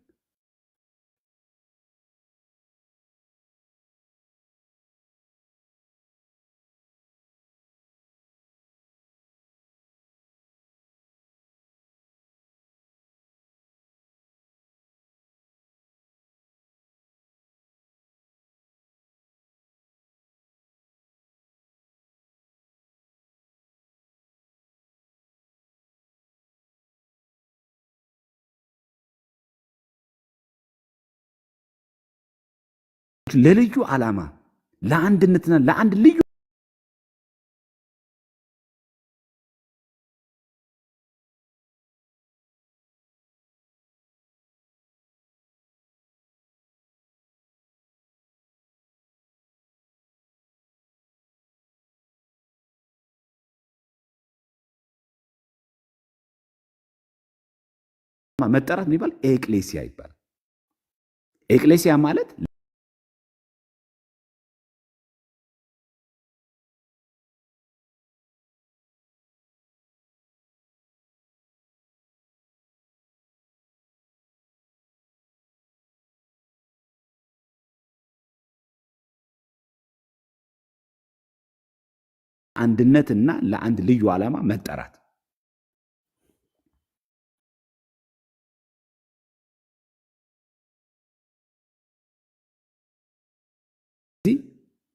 ለልዩ ዓላማ ለአንድነትና ለአንድ ልዩ መጠራት የሚባል ኤክሌሲያ ይባላል። ኤክሌሲያ ማለት አንድነትና ለአንድ ልዩ ዓላማ መጠራት።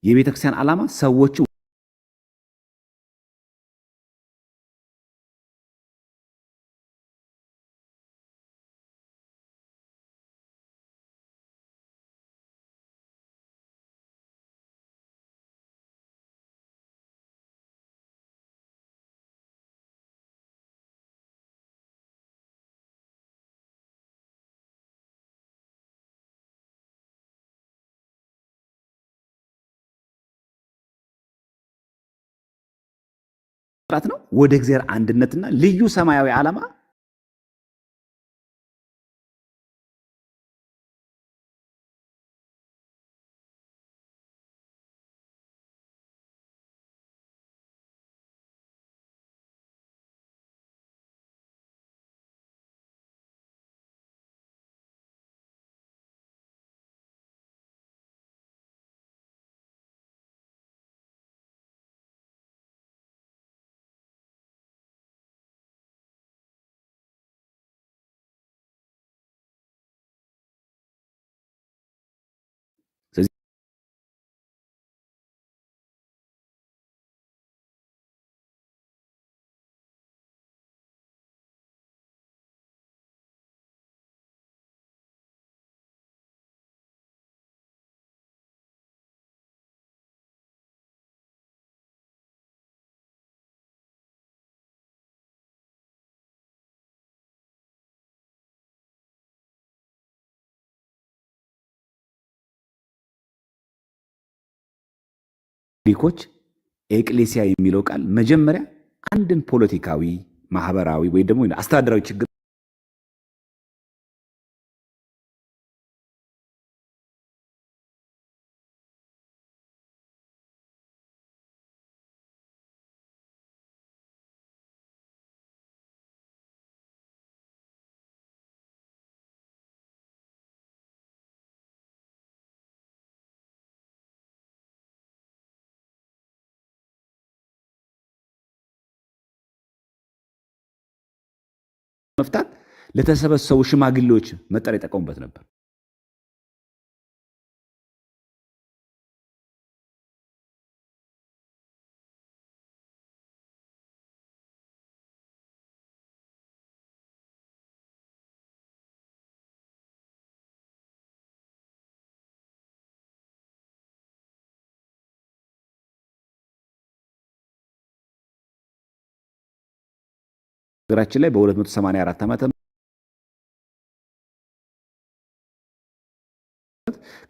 የቤተክርስቲያን ዓላማ ሰዎች ነው ወደ እግዚአብሔር አንድነትና ልዩ ሰማያዊ ዓላማ ግሪኮች ኤክሌሲያ የሚለው ቃል መጀመሪያ አንድን ፖለቲካዊ፣ ማህበራዊ ወይ ደግሞ አስተዳደራዊ ችግር መፍታት ለተሰበሰቡ ሽማግሌዎች መጠሪያ ይጠቀሙበት ነበር። ሀገራችን ላይ በ284 ዓመተ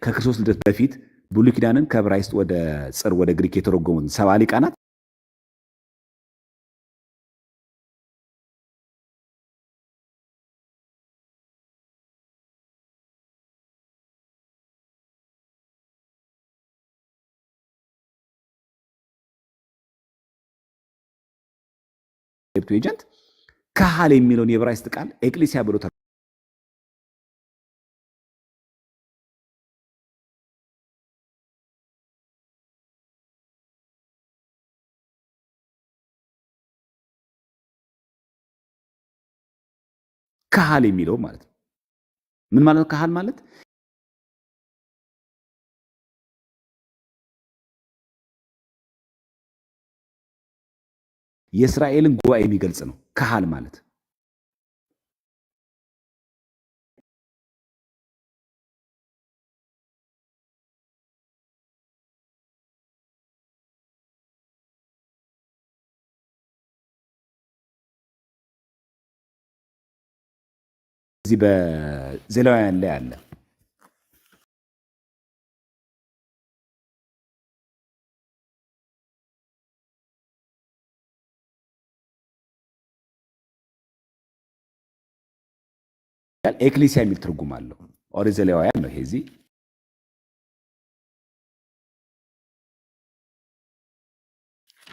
ከክርስቶስ ልደት በፊት ብሉይ ኪዳንን ከዕብራይስጥ ወደ ጽር ወደ ግሪክ የተረጎሙት ሰባ ሊቃናት ኤጀንት ካህል የሚለውን የዕብራይስጥ ቃል ኤክሌሲያ ብሎ ካህል የሚለው ማለት ነው። ምን ማለት ነው? ካህል ማለት የእስራኤልን ጉባኤ የሚገልጽ ነው። ካህል ማለት እዚህ በዘሌዋውያን ላይ አለ። ኤክሌሲያ የሚል ትርጉም አለው። ኦሪት ዘሌዋውያን ነው ይሄ። እዚህ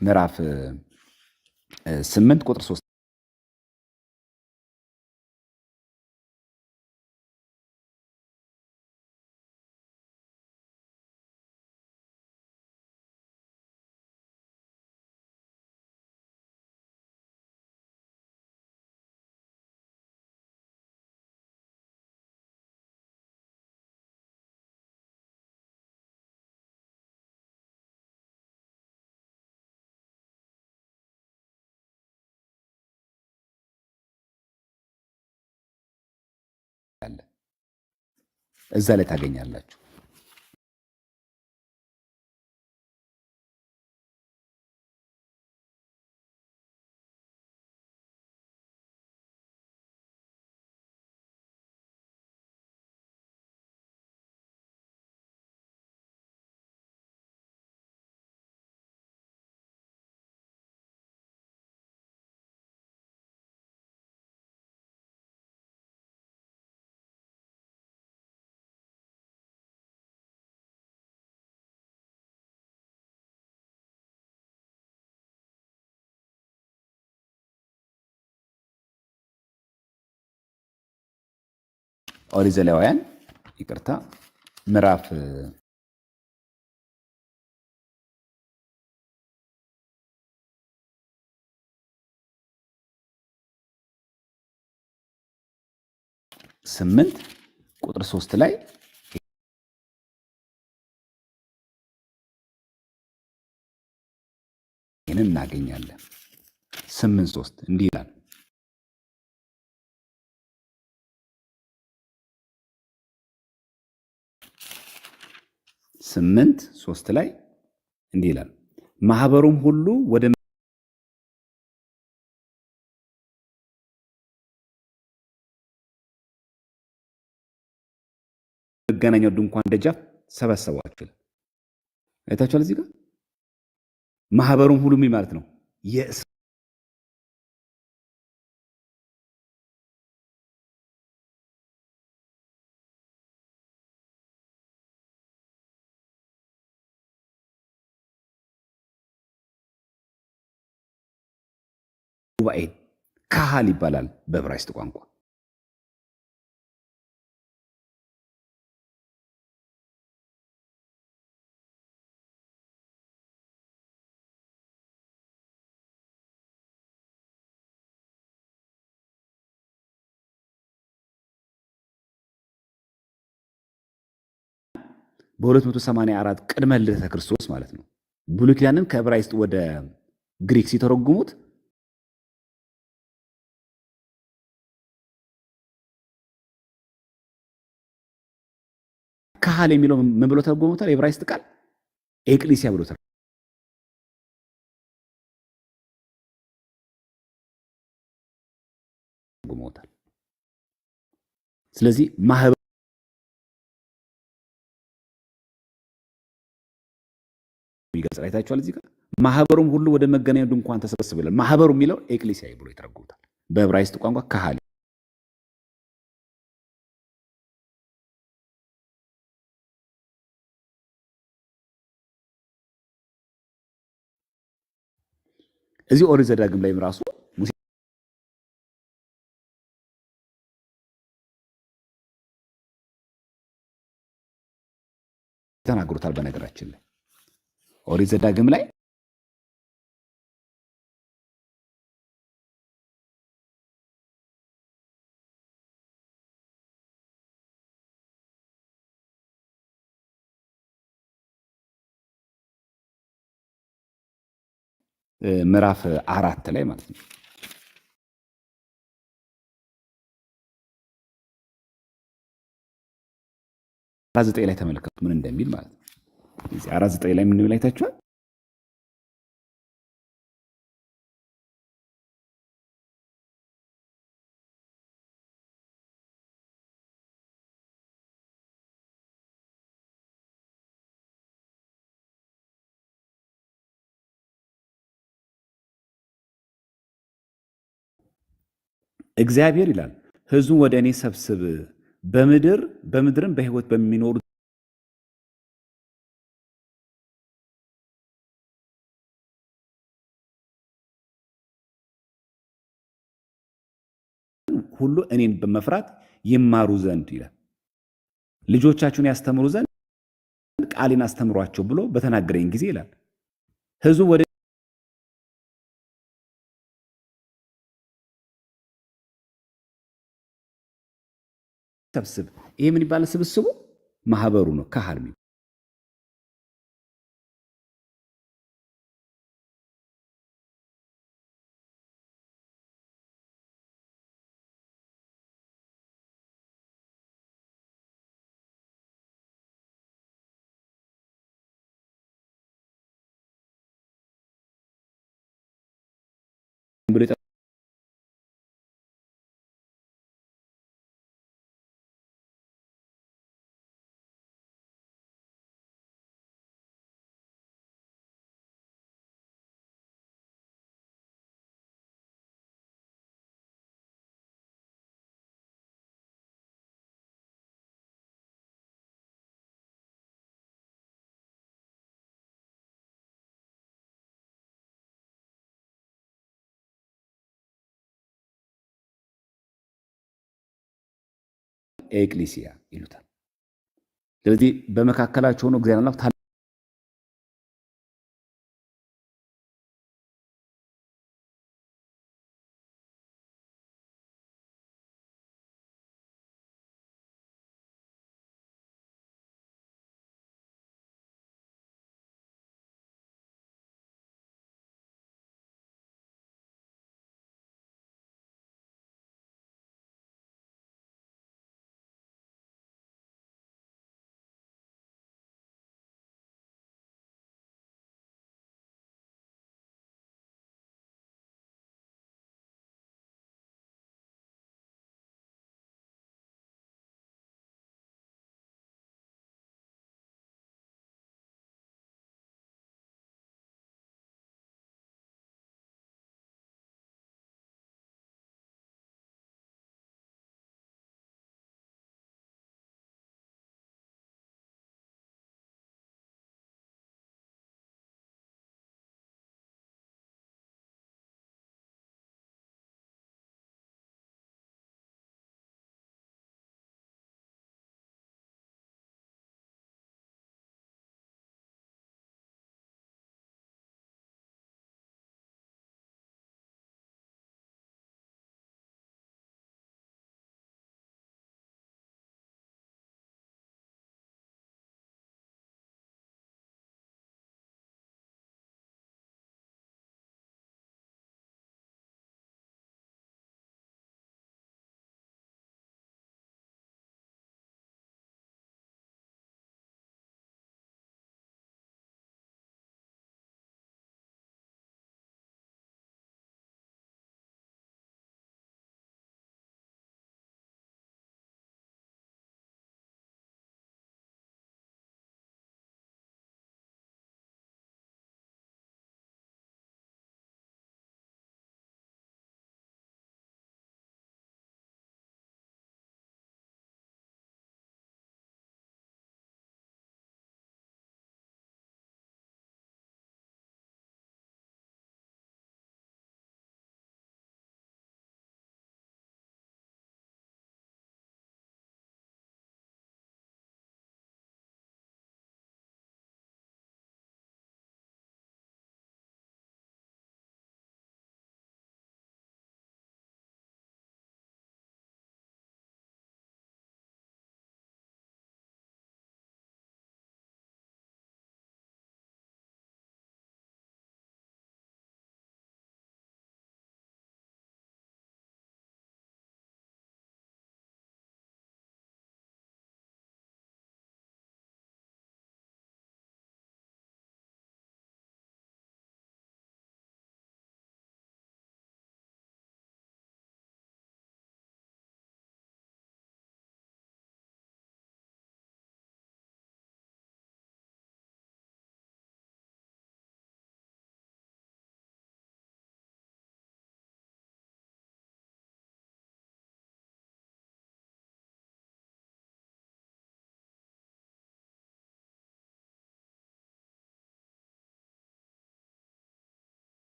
ምዕራፍ 8 ቁጥር 3 አለ። እዛ ላይ ታገኛላችሁ። ኦሪት ዘሌዋውያን ይቅርታ ምዕራፍ 8 ቁጥር 3 ላይ ይህንን እናገኛለን። 8:3 እንዲህ ይላል። ስምንት 3 ላይ እንዲህ ይላል፣ ማህበሩም ሁሉ ወደ መገናኛው ድንኳን ደጃፍ ሰበሰቧቸው። አይታችኋል እዚህ ጋር ማህበሩም ሁሉ ምን ማለት ነው? ጉባኤ ካህል ይባላል በዕብራይስጥ ቋንቋ። በ284 ቅድመ ልደተ ክርስቶስ ማለት ነው። ብሉይ ኪዳንን ከዕብራይስጥ ወደ ግሪክ ሲተረጉሙት ካህል የሚለው ምን ብሎ ተረጉሞታል? የዕብራይስጥ ቃል ኤክሊሲያ ብሎ ተረጉሞታል። ስለዚህ ማህበር ይገልጻል። አይታችኋል። እዚህ ጋር ማህበሩም ሁሉ ወደ መገናኛው ድንኳን ተሰበሰቡ ይላል። ማህበሩ የሚለው ኤክሊሲያ ብሎ ይተረጉሙታል። በዕብራይስጥ ቋንቋ ካህል። እዚህ ኦሪት ዘዳግም ላይም ራሱ ሙሴ ተናግሮታል። በነገራችን ላይ ኦሪት ዘዳግም ላይ ምዕራፍ 4 ላይ ማለት ነው 49 ላይ ተመልከቱ ምን እንደሚል ማለት ነው። እዚህ 49 ላይ ምን ላይ ታችኋል? እግዚአብሔር ይላል ሕዝቡን ወደ እኔ ሰብስብ በምድርም በሕይወት በሚኖሩ ሁሉ እኔን በመፍራት ይማሩ ዘንድ ይላል። ልጆቻችሁን ያስተምሩ ዘንድ ቃሌን አስተምሯቸው ብሎ በተናገረኝ ጊዜ ይላል ሕዝቡ ወደ ሰብስብ። ይሄ ምን ይባላል? ስብስቡ ማህበሩ ነው። ካህል ብሎ ኤክሊሲያ ይሉታል። ስለዚህ በመካከላቸው ሆኖ እግዚአብሔር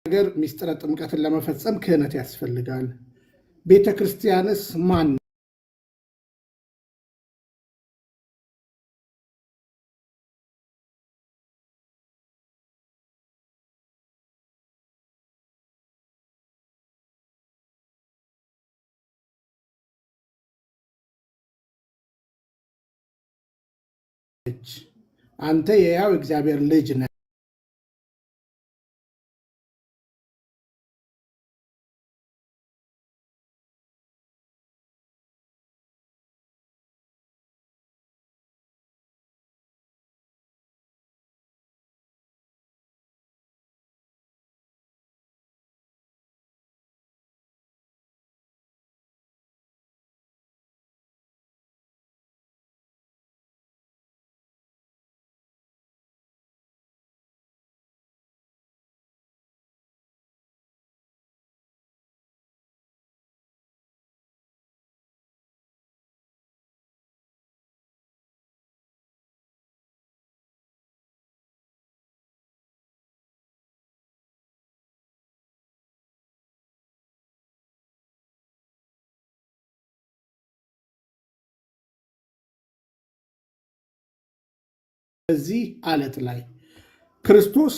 ነገር ሚስጥረ ጥምቀትን ለመፈጸም ክህነት ያስፈልጋል። ቤተ ክርስቲያንስ ማን አንተ የሕያው እግዚአብሔር ልጅ ነህ በዚህ ዓለት ላይ ክርስቶስ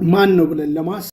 ማን ነው ብለን ለማስ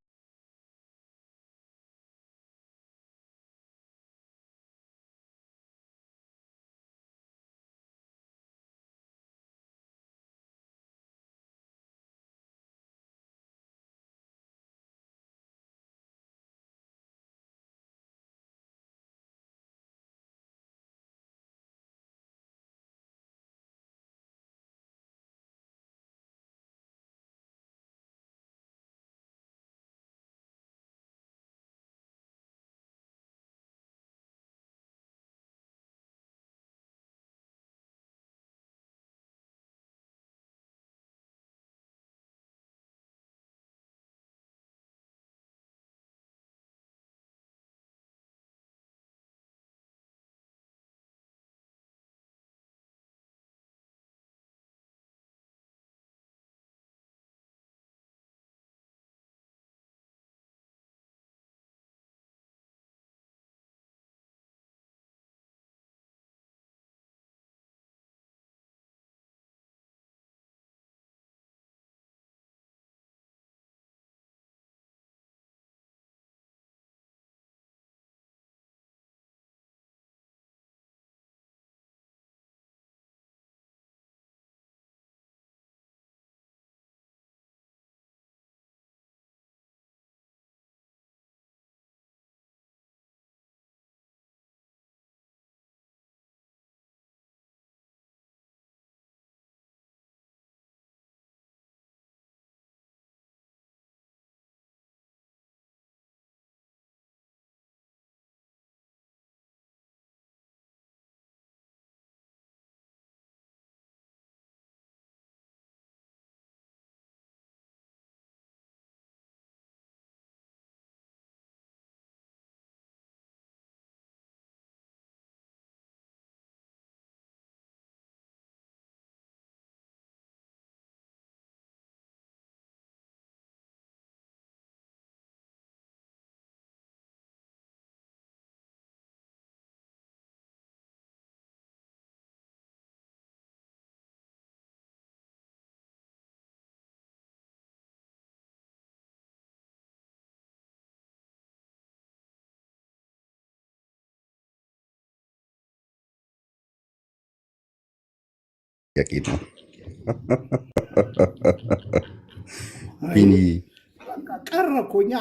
ጥያቄ ነው። ቢኒ ቀረ እኮ እኛ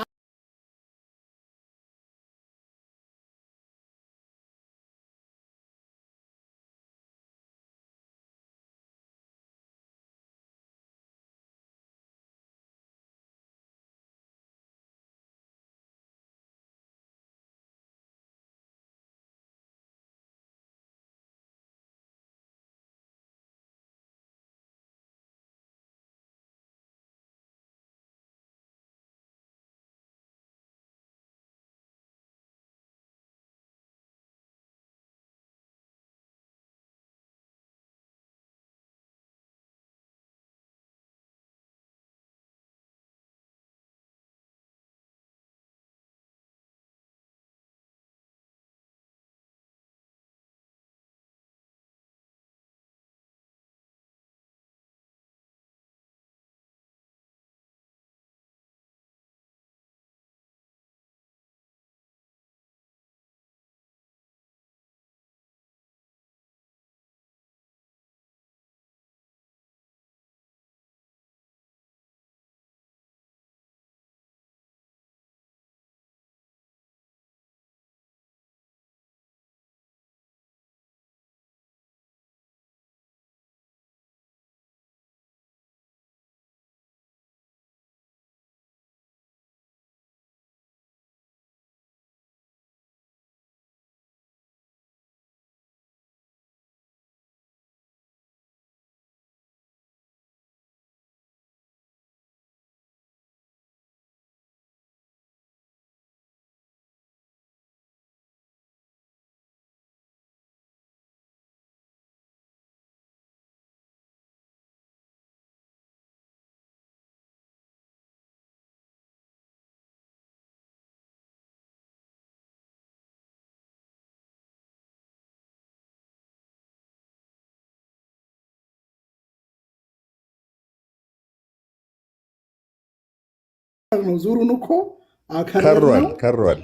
ነው። ዙሩን እኮ አከረር ነው። ከሯል።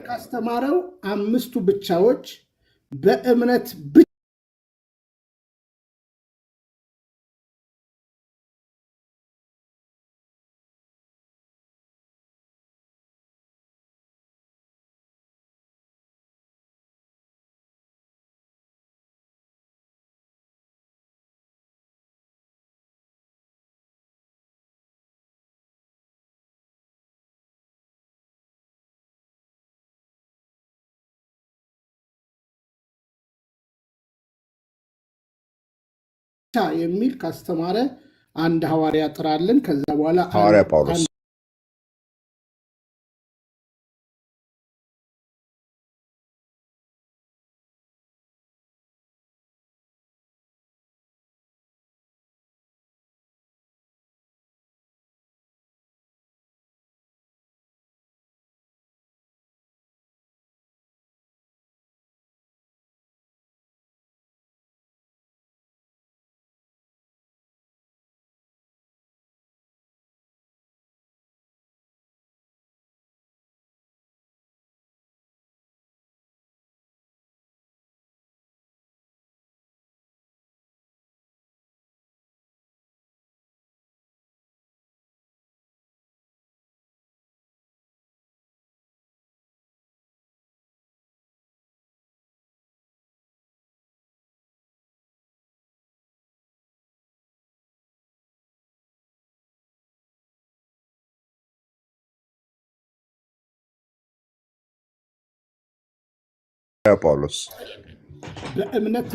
ካስተማረው አምስቱ ብቻዎች በእምነት ብቻ የሚል ካስተማረ አንድ ሐዋርያ ጥራልን። ከዛ በኋላ ሐዋርያ ጳውሎስ ጳውሎስ በእምነት